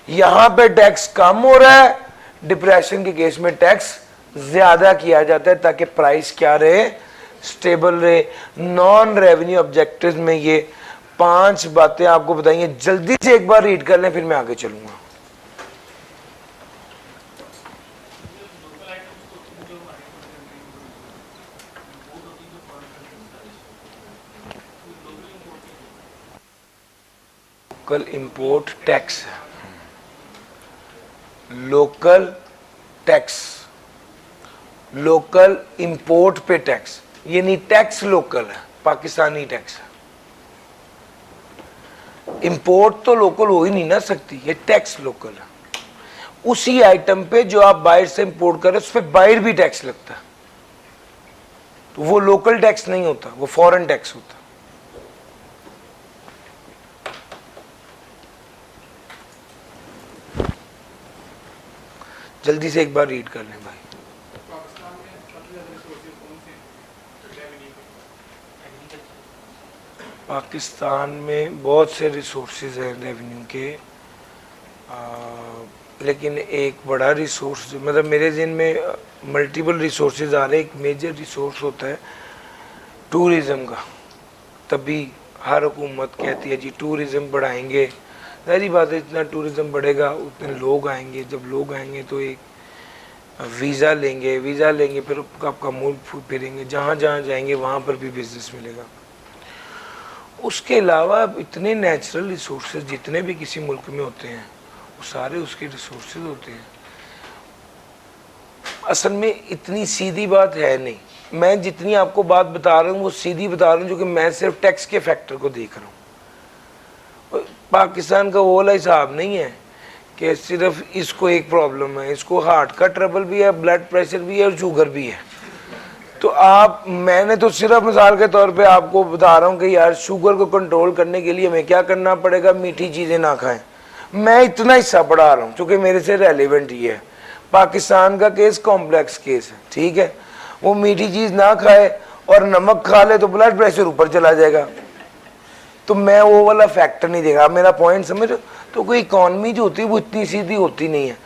यहां पे टैक्स कम हो रहा है, डिप्रेशन के केस में टैक्स ज्यादा किया जाता है ताकि प्राइस क्या रहे? स्टेबल रहे। नॉन रेवेन्यू ऑब्जेक्टिव्स में ये 5 बातें आपको बताइए, जल्दी से एक बार रीड कर लें फिर मैं आगे चलूंगा। Local import tax, local tax, local import पे टैक्स, ये नहीं टैक्स लोकल है, पाकिस्तानी टैक्स है। इंपोर्ट तो लोकल हो ही नहीं ना सकती, ये टैक्स लोकल है। उसी आइटम पे जो आप बाहर से इंपोर्ट करें उस पर बाहर भी टैक्स लगता है, तो वो लोकल टैक्स नहीं होता, वो फॉरेन टैक्स होता। जल्दी से एक बार रीड कर लें भाई। पाकिस्तान में बहुत से रिसोर्सेज हैं रेवेन्यू के, लेकिन एक बड़ा रिसोर्स, मतलब मेरे ज़हन में मल्टीपल रिसोर्सेज आ रहे हैं। एक मेजर रिसोर्स होता है टूरिज़्म का। तभी हर हुकूमत कहती है जी टूरिज़्म बढ़ाएंगे। सारी बात है, जितना टूरिज़्म बढ़ेगा उतने लोग आएंगे, जब लोग आएंगे तो एक वीज़ा लेंगे, वीज़ा लेंगे फिर आपका मुल्क फिरेंगे, जहाँ जहाँ जाएंगे वहाँ पर भी बिजनेस मिलेगा। उसके अलावा इतने नेचुरल रिसोर्सेज जितने भी किसी मुल्क में होते हैं वो सारे उसके रिसोर्सेज होते हैं। असल में इतनी सीधी बात है नहीं, मैं जितनी आपको बात बता रहा हूँ वो सीधी बता रहा हूँ, जो कि मैं सिर्फ टैक्स के फैक्टर को देख रहा हूँ। पाकिस्तान का वो वाला हिसाब नहीं है कि सिर्फ इसको एक प्रॉब्लम है, इसको हार्ट का ट्रबल भी है, ब्लड प्रेशर भी है और शुगर भी है। तो आप, मैंने तो सिर्फ मिसाल के तौर पे आपको बता रहा हूँ कि यार शुगर को कंट्रोल करने के लिए हमें क्या करना पड़ेगा? मीठी चीज़ें ना खाएं। मैं इतना हिस्सा पढ़ा रहा हूँ क्योंकि मेरे से रेलेवेंट ही है। पाकिस्तान का केस कॉम्प्लेक्स केस है, ठीक है। वो मीठी चीज़ ना खाए और नमक खा ले तो ब्लड प्रेशर ऊपर चला जाएगा, तो मैं वो वाला फैक्टर नहीं देखा। मेरा पॉइंट समझ? तो कोई इकॉनमी जो होती है वो इतनी सीधी होती नहीं है।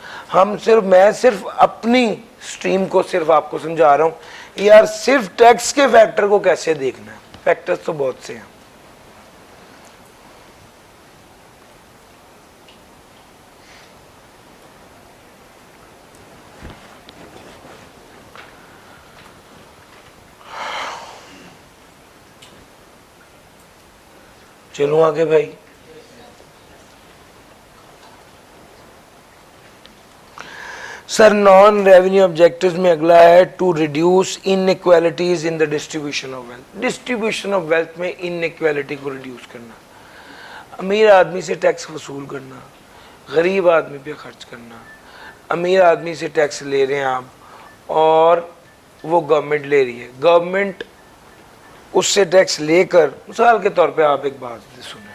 मैं सिर्फ अपनी स्ट्रीम को सिर्फ आपको समझा रहा हूँ यार, सिर्फ टैक्स के फैक्टर को कैसे देखना है। फैक्टर्स तो बहुत से हैं। चलो आगे भाई। सर नॉन रेवेन्यू ऑब्जेक्टिव्स में अगला है to reduce inequalities in the distribution of wealth. Distribution of wealth में इनइक्वालिटी को रिड्यूस करना, अमीर आदमी से टैक्स वसूल करना, गरीब आदमी पे खर्च करना। अमीर आदमी से टैक्स ले रहे हैं आप और वो गवर्नमेंट ले रही है, गवर्नमेंट उससे टैक्स लेकर, मिसाल के तौर पे आप एक बात सुने,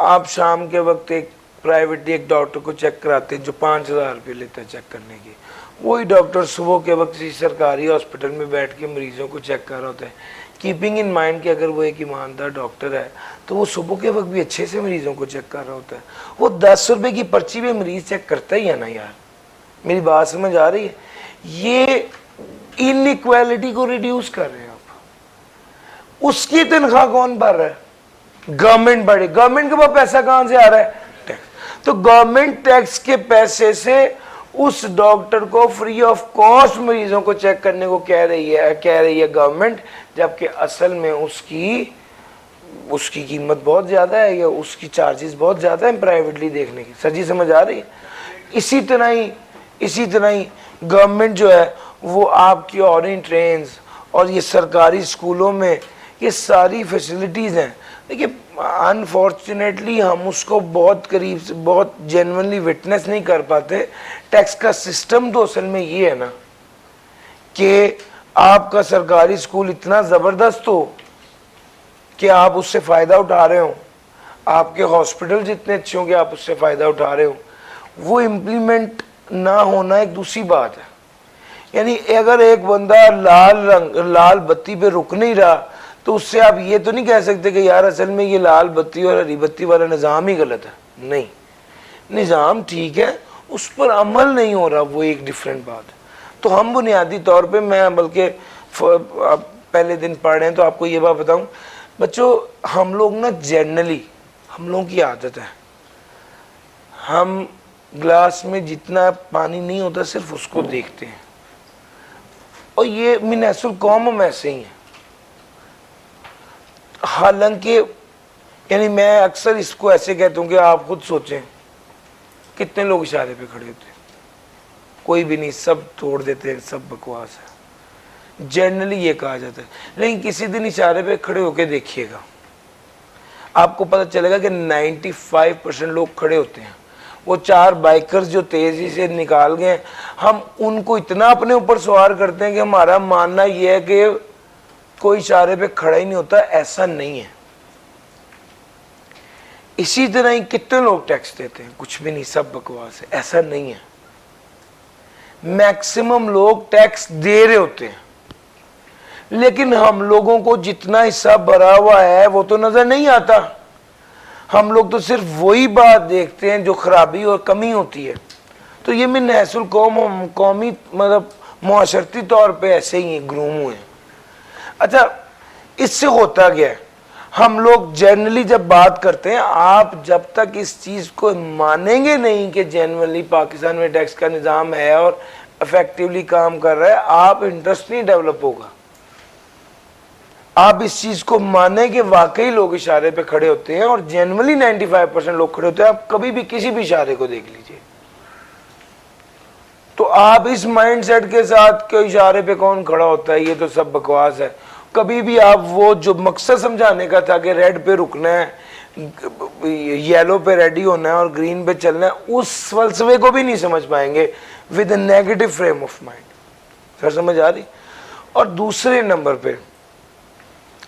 आप शाम के वक्त एक प्राइवेटली एक डॉक्टर को चेक कराते हैं जो 5,000 रुपये लेता है चेक करने की, वही डॉक्टर सुबह के वक्त किसी सरकारी हॉस्पिटल में बैठ के मरीजों को चेक कर रहा होता है। कीपिंग इन माइंड कि अगर वो एक ईमानदार डॉक्टर है तो वो सुबह के वक्त भी अच्छे से मरीजों को चेक कर रहा होता है। वो 10 रुपये की पर्ची में मरीज चेक करता ही है ना यार, मेरी बात समझ आ रही है? ये इनइक्वालिटी को रिड्यूस कर रहे हैं आप। उसकी तनख्वाह कौन भर रहा है? गवर्नमेंट बढ़े, गवर्नमेंट के पास पैसा कहां से आ रहा है? टैक्स। तो गवर्नमेंट टैक्स के पैसे से उस डॉक्टर को फ्री ऑफ कॉस्ट मरीजों को चेक करने को कह रही है गवर्नमेंट, जबकि असल में उसकी कीमत बहुत ज़्यादा है या उसकी चार्जेस बहुत ज़्यादा है प्राइवेटली देखने की। सर जी समझ आ रही है? इसी तरह ही गवर्नमेंट जो है वो आपकी ऑरेंज ट्रेन्स और ये सरकारी स्कूलों में ये सारी फैसिलिटीज़ हैं। देखिए अनफॉर्चुनेटली हम उसको बहुत करीब से, बहुत जेन्युइनली विटनेस नहीं कर पाते। टैक्स का सिस्टम तो असल में ये है ना कि आपका सरकारी स्कूल इतना ज़बरदस्त हो कि आप उससे फ़ायदा उठा रहे हो, आपके हॉस्पिटल जितने अच्छे हों कि आप उससे फ़ायदा उठा रहे हो। वो इम्प्लीमेंट ना होना एक दूसरी बात है। यानी अगर एक बंदा लाल बत्ती पे रुक नहीं रहा तो उससे आप ये तो नहीं कह सकते कि यार असल में ये लाल बत्ती और हरी बत्ती वाला निज़ाम ही गलत है। नहीं, निज़ाम ठीक है, उस पर अमल नहीं हो रहा, वो एक डिफरेंट बात है। तो हम बुनियादी तौर पे, मैं बल्कि आप पहले दिन पढ़ रहे हैं तो आपको ये बात बताऊं बच्चों, हम लोग ना जनरली, हम लोगों की आदत है, हम ग्लास में जितना पानी नहीं होता सिर्फ उसको देखते हैं, और ये मिनहसुल कौम में ऐसे ही है। हालांकि यानी मैं अक्सर इसको ऐसे कहता हूँ कि आप खुद सोचें कितने लोग इशारे पे खड़े होते हैं, कोई भी नहीं, सब तोड़ देते हैं, सब बकवास है, जनरली ये कहा जाता है। लेकिन किसी दिन इशारे पे खड़े होके देखिएगा, आपको पता चलेगा कि 95% लोग खड़े होते हैं। वो 4 बाइकर्स जो तेजी से निकाल गए, हम उनको इतना अपने ऊपर सवार करते हैं कि हमारा मानना यह है कि कोई इशारे पे खड़ा ही नहीं होता। ऐसा नहीं है। इसी तरह ही कितने लोग टैक्स देते हैं, कुछ भी नहीं, सब बकवास है, ऐसा नहीं है। मैक्सिमम लोग टैक्स दे रहे होते हैं, लेकिन हम लोगों को जितना हिस्सा भरा हुआ है वो तो नजर नहीं आता। हम लोग तो सिर्फ वही बात देखते हैं जो खराबी और कमी होती है। तो ये में नहसुल कौमी मतलब मुआशरती तौर पे ऐसे ही ग्रूम हुए हैं। अच्छा, इससे होता क्या है, हम लोग जनरली जब बात करते हैं, आप जब तक इस चीज़ को मानेंगे नहीं कि जनरली पाकिस्तान में टैक्स का निज़ाम है और इफेक्टिवली काम कर रहा है, आप इंटरेस्ट नहीं डेवलप होगा। आप इस चीज़ को माने कि वाकई लोग इशारे पे खड़े होते हैं, और जनरली 95% लोग खड़े होते हैं। आप कभी भी किसी भी इशारे को देख लीजिए, तो आप इस माइंडसेट के साथ कि इशारे पे कौन खड़ा होता है, ये तो सब बकवास है, कभी भी आप वो जो मकसद समझाने का था कि रेड पे रुकना है, येलो पे रेडी होना है और ग्रीन पे चलना है, उस फलसफे को भी नहीं समझ पाएंगे with a negative frame of mind. Sir समझ आ रही? और दूसरे नंबर पे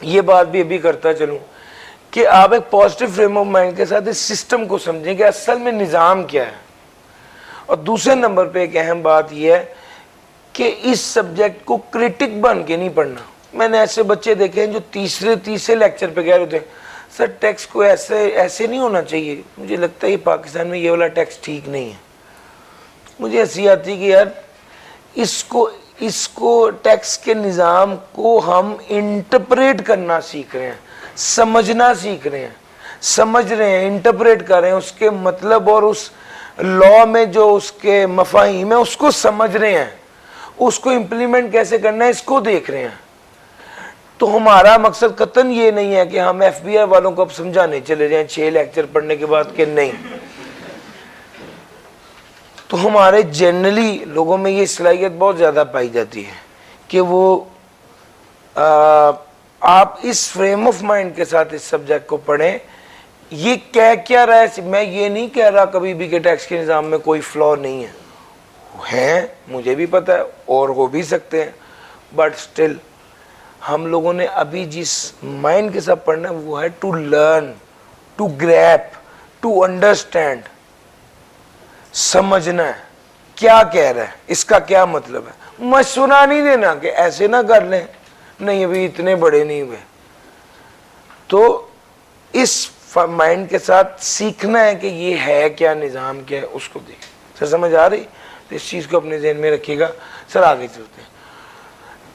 ये बात भी अभी करता चलूं कि आप एक पॉजिटिव फ्रेम ऑफ माइंड के साथ इस सिस्टम को समझें कि असल में निज़ाम क्या है। और दूसरे नंबर पे एक अहम बात यह है कि इस सब्जेक्ट को क्रिटिक बन के नहीं पढ़ना। मैंने ऐसे बच्चे देखे हैं जो तीसरे लेक्चर पे कह रहे थे सर टैक्स को ऐसे नहीं होना चाहिए, मुझे लगता है ये पाकिस्तान में ये वाला टैक्स ठीक नहीं है। मुझे हंसी आती कि यार इसको टैक्स के निज़ाम को हम इंटरप्रेट करना सीख रहे हैं, समझना सीख रहे हैं, समझ रहे हैं, इंटरप्रेट कर रहे हैं, उसके मतलब और उस लॉ में जो उसके मफाहिम है उसको समझ रहे हैं, उसको इम्प्लीमेंट कैसे करना है इसको देख रहे हैं। तो हमारा मकसद कतन ये नहीं है कि हम FBI वालों को अब समझाने चले जाएं 6 लेक्चर पढ़ने के बाद कि नहीं। तो हमारे जनरली लोगों में ये सलाहियत बहुत ज़्यादा पाई जाती है कि वो आप इस फ्रेम ऑफ माइंड के साथ इस सब्जेक्ट को पढ़ें। ये कह क्या रहा है, मैं ये नहीं कह रहा कभी भी कि टैक्स के निज़ाम में कोई फ्लॉ नहीं है, मुझे भी पता है और हो भी सकते हैं, बट स्टिल हम लोगों ने अभी जिस माइंड के साथ पढ़ना है वो है to learn, to grasp, to understand, समझना है क्या कह रहा है, इसका क्या मतलब है। मशवरा नहीं देना कि ऐसे ना कर लें, नहीं अभी इतने बड़े नहीं हुए। तो इस माइंड के साथ सीखना है कि ये है क्या, निज़ाम क्या है, उसको देखें। सर समझ आ रही? तो इस चीज़ को अपने ज़हन में रखिएगा। सर आगे चलते हैं।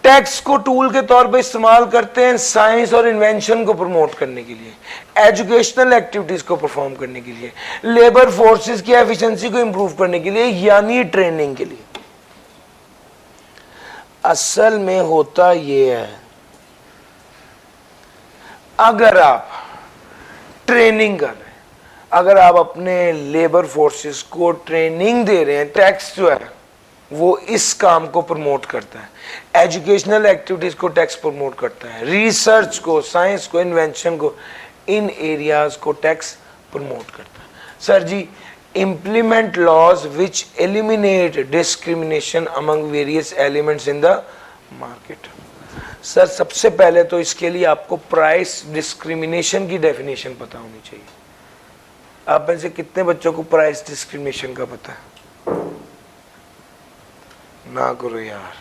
टैक्स को टूल के तौर पे इस्तेमाल करते हैं साइंस और इन्वेंशन को प्रमोट करने के लिए, एजुकेशनल एक्टिविटीज को परफॉर्म करने के लिए, लेबर फोर्सेस की एफिशिएंसी को इंप्रूव करने के लिए, यानी ट्रेनिंग के लिए। असल में होता ये है, अगर आप ट्रेनिंग कर रहे हैं, अगर आप अपने लेबर फोर्सेस को ट्रेनिंग दे रहे हैं, टैक्स जो है वो इस काम को प्रमोट करता है, एजुकेशनल एक्टिविटीज को टैक्स प्रमोट करता है, रिसर्च को, साइंस को, इन्वेंशन को, इन एरियाज को टैक्स प्रमोट करता है। Sir ji, implement laws which eliminate discrimination among various elements in the market। Sir सबसे पहले तो इसके लिए आपको प्राइस डिस्क्रिमिनेशन की डेफिनेशन पता होनी चाहिए। आप में से कितने बच्चों को प्राइस डिस्क्रिमिनेशन का पता है? ना करो यार,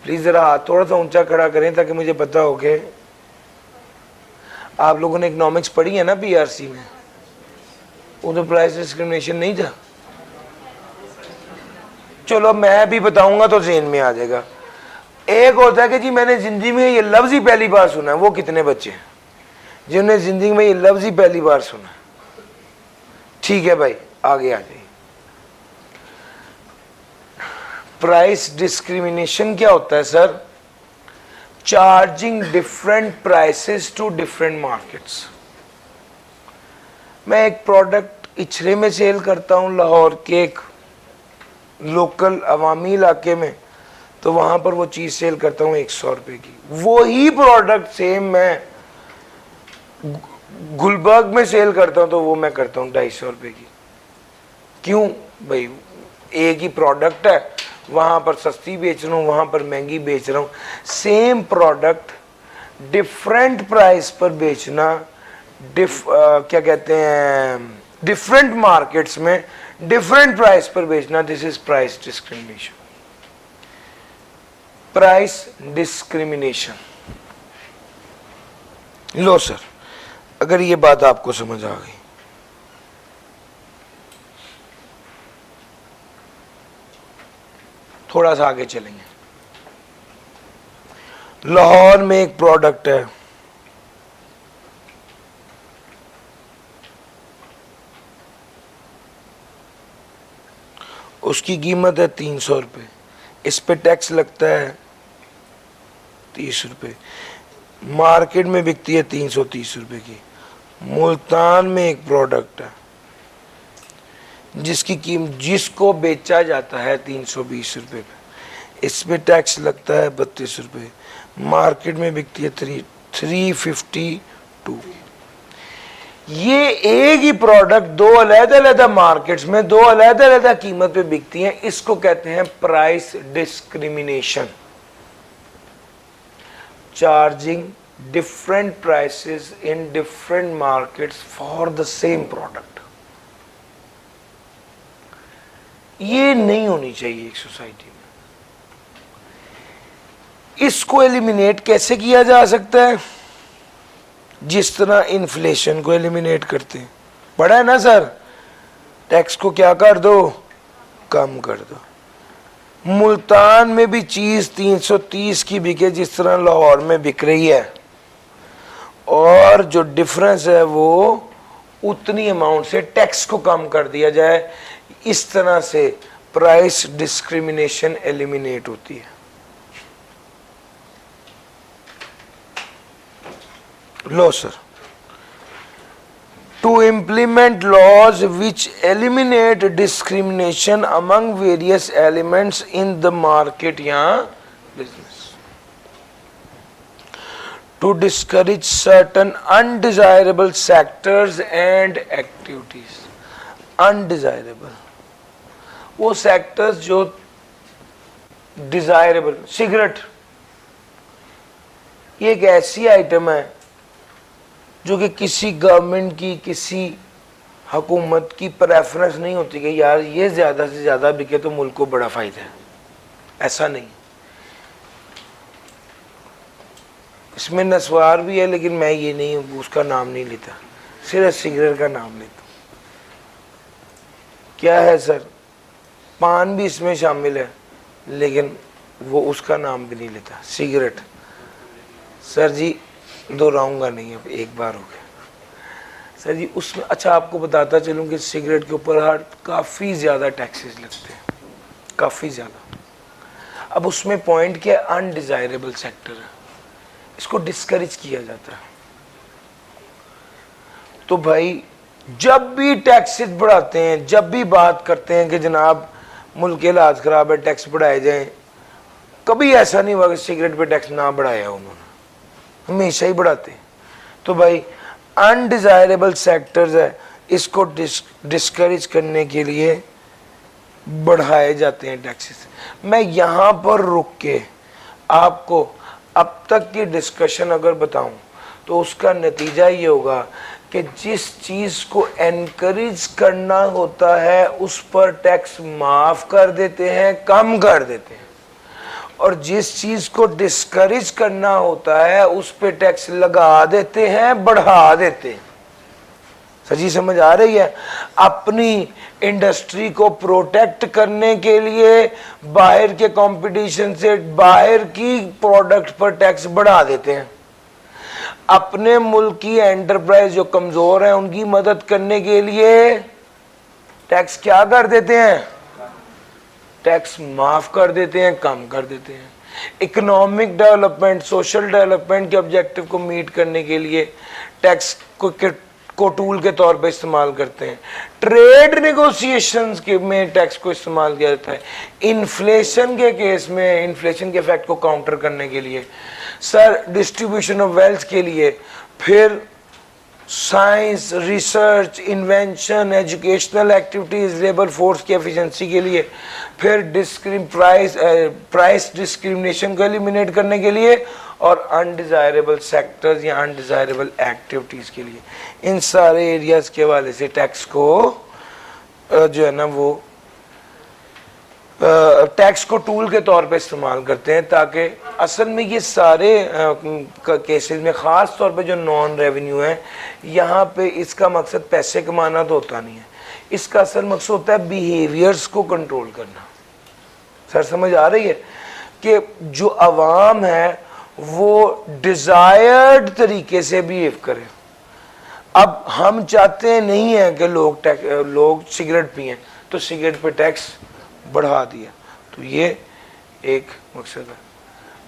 प्लीज जरा हाथ थोड़ा सा ऊंचा खड़ा करें ताकि मुझे पता हो कि आप लोगों ने इकोनॉमिक्स पढ़ी है ना पीआरसी में, वो तो प्राइस डिस्क्रिमिनेशन नहीं था। चलो मैं भी बताऊंगा तो जेन में आ जाएगा। एक होता है कि जी मैंने जिंदगी में ये लफ्ज ही पहली बार सुना है, वो कितने बच्चे हैं जिन्होंने जिंदगी में ये लफ्ज ही पहली बार सुना? ठीक है भाई, आगे आ जाइए। प्राइस डिस्क्रिमिनेशन क्या होता है sir? Charging different prices to different markets. मैं एक प्रोडक्ट इचरे में सेल करता हूं, लाहौर के एक लोकल अवामी इलाके में, तो वहां पर वो चीज सेल करता हूं 100 रुपए की। वो ही प्रोडक्ट सेम मैं गुलबर्ग में सेल करता हूं तो वो मैं करता हूं 250 रुपए की। क्यों भाई? एक ही प्रोडक्ट है, वहां पर सस्ती बेच रहा हूं, वहां पर महंगी बेच रहा हूं। सेम प्रोडक्ट डिफरेंट प्राइस पर बेचना, क्या कहते हैं, डिफरेंट मार्केट्स में डिफरेंट प्राइस पर बेचना, this is price discrimination. Price discrimination. Low sir, अगर ये बात आपको समझ आ गई, थोड़ा सा आगे चलेंगे। लाहौर में एक प्रोडक्ट है, उसकी कीमत है 300 रुपये, इस पे टैक्स लगता है 30 रुपये, मार्केट में बिकती है 330 रुपये की। मुल्तान में एक प्रोडक्ट है जिसकी कीमत, जिसको बेचा जाता है 320 रुपये पे, इस पे टैक्स लगता है 32 रुपये, मार्केट में बिकती है 352। ये एक ही प्रोडक्ट दो अलग-अलग मार्केट्स में दो अलग-अलग कीमत पे बिकती हैं, इसको कहते हैं price discrimination. Charging different prices in different markets for the same product. ये नहीं होनी चाहिए एक सोसाइटी में। इसको एलिमिनेट कैसे किया जा सकता है? जिस तरह इन्फ्लेशन को एलिमिनेट करते हैं, पढ़ा है ना सर? टैक्स को क्या कर दो, कम कर दो। मुल्तान में भी चीज 330 की बिके जिस तरह लाहौर में बिक रही है, और जो डिफरेंस है वो उतनी अमाउंट से टैक्स को कम कर दिया जाए। इस तरह से प्राइस डिस्क्रिमिनेशन एलिमिनेट होती है। लो sir, to implement laws which eliminate discrimination among various elements in the market या business, to discourage certain undesirable sectors and activities। undesirable वो sectors जो desirable, सिगरेट ये एक ऐसी आइटम है जो कि किसी गवर्नमेंट की, किसी हुकूमत की प्रेफरेंस नहीं होती कि यार ये ज़्यादा से ज़्यादा बिके तो मुल्क को बड़ा फ़ायदा है। ऐसा नहीं, इसमें नस्वार भी है, लेकिन मैं ये नहीं, उसका नाम नहीं लेता, सिर्फ सिगरेट का नाम लेता। क्या है सर? पान भी इसमें शामिल है, लेकिन वो उसका नाम भी नहीं लेता, सिगरेट। सर जी दोहराऊंगा नहीं, अब एक बार हो गया सर जी। उसमें अच्छा आपको बताता चलूं कि सिगरेट के ऊपर काफ़ी ज़्यादा टैक्सेस लगते हैं, काफ़ी ज़्यादा। अब उसमें पॉइंट क्या है? अनडिज़ायरेबल सेक्टर है, इसको डिस्करेज किया जाता है। तो भाई जब भी टैक्सेस बढ़ाते हैं, जब भी बात करते हैं कि जनाब मुल्क के हालात ख़राब है, टैक्स बढ़ाए जाएं, कभी ऐसा नहीं हुआ कि सिगरेट पे टैक्स ना बढ़ाया उन्होंने, हमेशा ही बढ़ाते हैं। तो भाई अनडिजायरेबल सेक्टर्स है, इसको डिस्करेज करने के लिए बढ़ाए जाते हैं टैक्सेस। मैं यहाँ पर रुक के आपको अब तक की डिस्कशन अगर बताऊं तो उसका नतीजा ये होगा कि जिस चीज़ को एनकरेज करना होता है उस पर टैक्स माफ़ कर देते हैं, कम कर देते हैं, और जिस चीज़ को डिस्करेज करना होता है उस पर टैक्स लगा देते हैं, बढ़ा देते हैं। सही समझ आ रही है? अपनी इंडस्ट्री को प्रोटेक्ट करने के लिए बाहर के कंपटीशन से बाहर की प्रोडक्ट पर टैक्स बढ़ा देते हैं। अपने मुल्क की एंटरप्राइज जो कमजोर है उनकी मदद करने के लिए टैक्स क्या कर देते हैं? टैक्स माफ कर देते हैं, कम कर देते हैं। इकोनॉमिक डेवलपमेंट, सोशल डेवलपमेंट के ऑब्जेक्टिव को मीट करने के लिए टैक्स को टूल के तौर पे इस्तेमाल करते हैं। ट्रेड नेगोशिएशंस के में टैक्स को इस्तेमाल किया जाता है। इन्फ्लेशन के केस में इन्फ्लेशन के इफेक्ट को काउंटर करने के लिए, सर डिस्ट्रीब्यूशन ऑफ वेल्थ के लिए, फिर science, research, invention, educational activities, labour force की एफिशिएंसी के लिए, फिर प्राइस डिस्क्रिमिनेशन को एलिमिनेट करने के लिए, और अनडिज़ायरेबल सेक्टर्स या अनडिज़ायरेबल एक्टिविटीज़ के लिए। इन सारे एरियाज़ के हवाले से टैक्स को जो है ना वो टैक्स को टूल के तौर पे इस्तेमाल करते हैं, ताकि असल में ये सारे केसेस में ख़ास तौर पे जो नॉन रेवेन्यू है, यहाँ पे इसका मकसद पैसे कमाना तो होता नहीं है। इसका असल मकसद होता है बिहेवियर्स को कंट्रोल करना। सर समझ आ रही है कि जो आवाम है वो डिज़ायर्ड तरीके से बिहेव करें। अब हम चाहते नहीं हैं कि लोग सिगरेट पिएं, तो सिगरेट पे टैक्स बढ़ा दिया, तो ये एक मकसद है।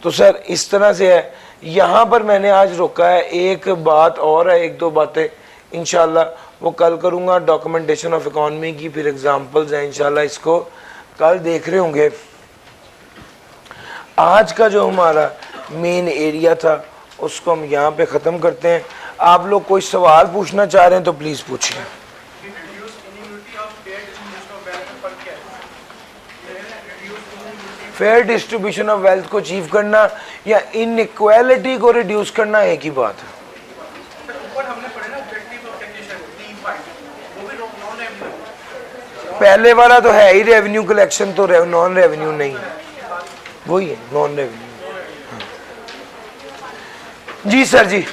तो सर इस तरह से है। यहाँ पर मैंने आज रोका है, एक बात और है, एक दो बातें इंशाल्लाह वो कल करूँगा। डॉक्यूमेंटेशन ऑफ इकॉनमी की फिर एग्जांपल्स हैं, इंशाल्लाह इसको कल देख रहे होंगे। आज का जो हमारा मेन एरिया था उसको हम यहाँ पे ख़त्म करते हैं। आप लोग कोई सवाल पूछना चाह रहे हैं तो प्लीज़ पूछिए। फेयर डिस्ट्रीब्यूशन ऑफ वेल्थ को अचीव करना या इनइक्वालिटी को रिड्यूस करना एक ही बात है। पहले वाला तो है ही रेवेन्यू कलेक्शन, तो नॉन रेवेन्यू नहीं है, वही है नॉन रेवेन्यू। जी सर जी।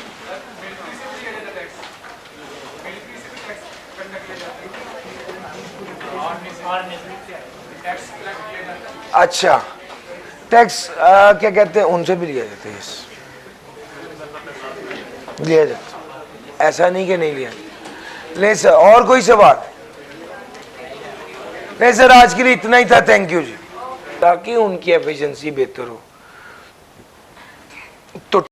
अच्छा, टैक्स क्या कहते हैं, उनसे भी लिया जाता है, लिया जाता है, ऐसा नहीं कि नहीं लिया। ले सर, और कोई सवाल? नहीं सर, आज के लिए इतना ही था, थैंक यू जी। ताकि उनकी एफिशिएंसी बेहतर हो। तो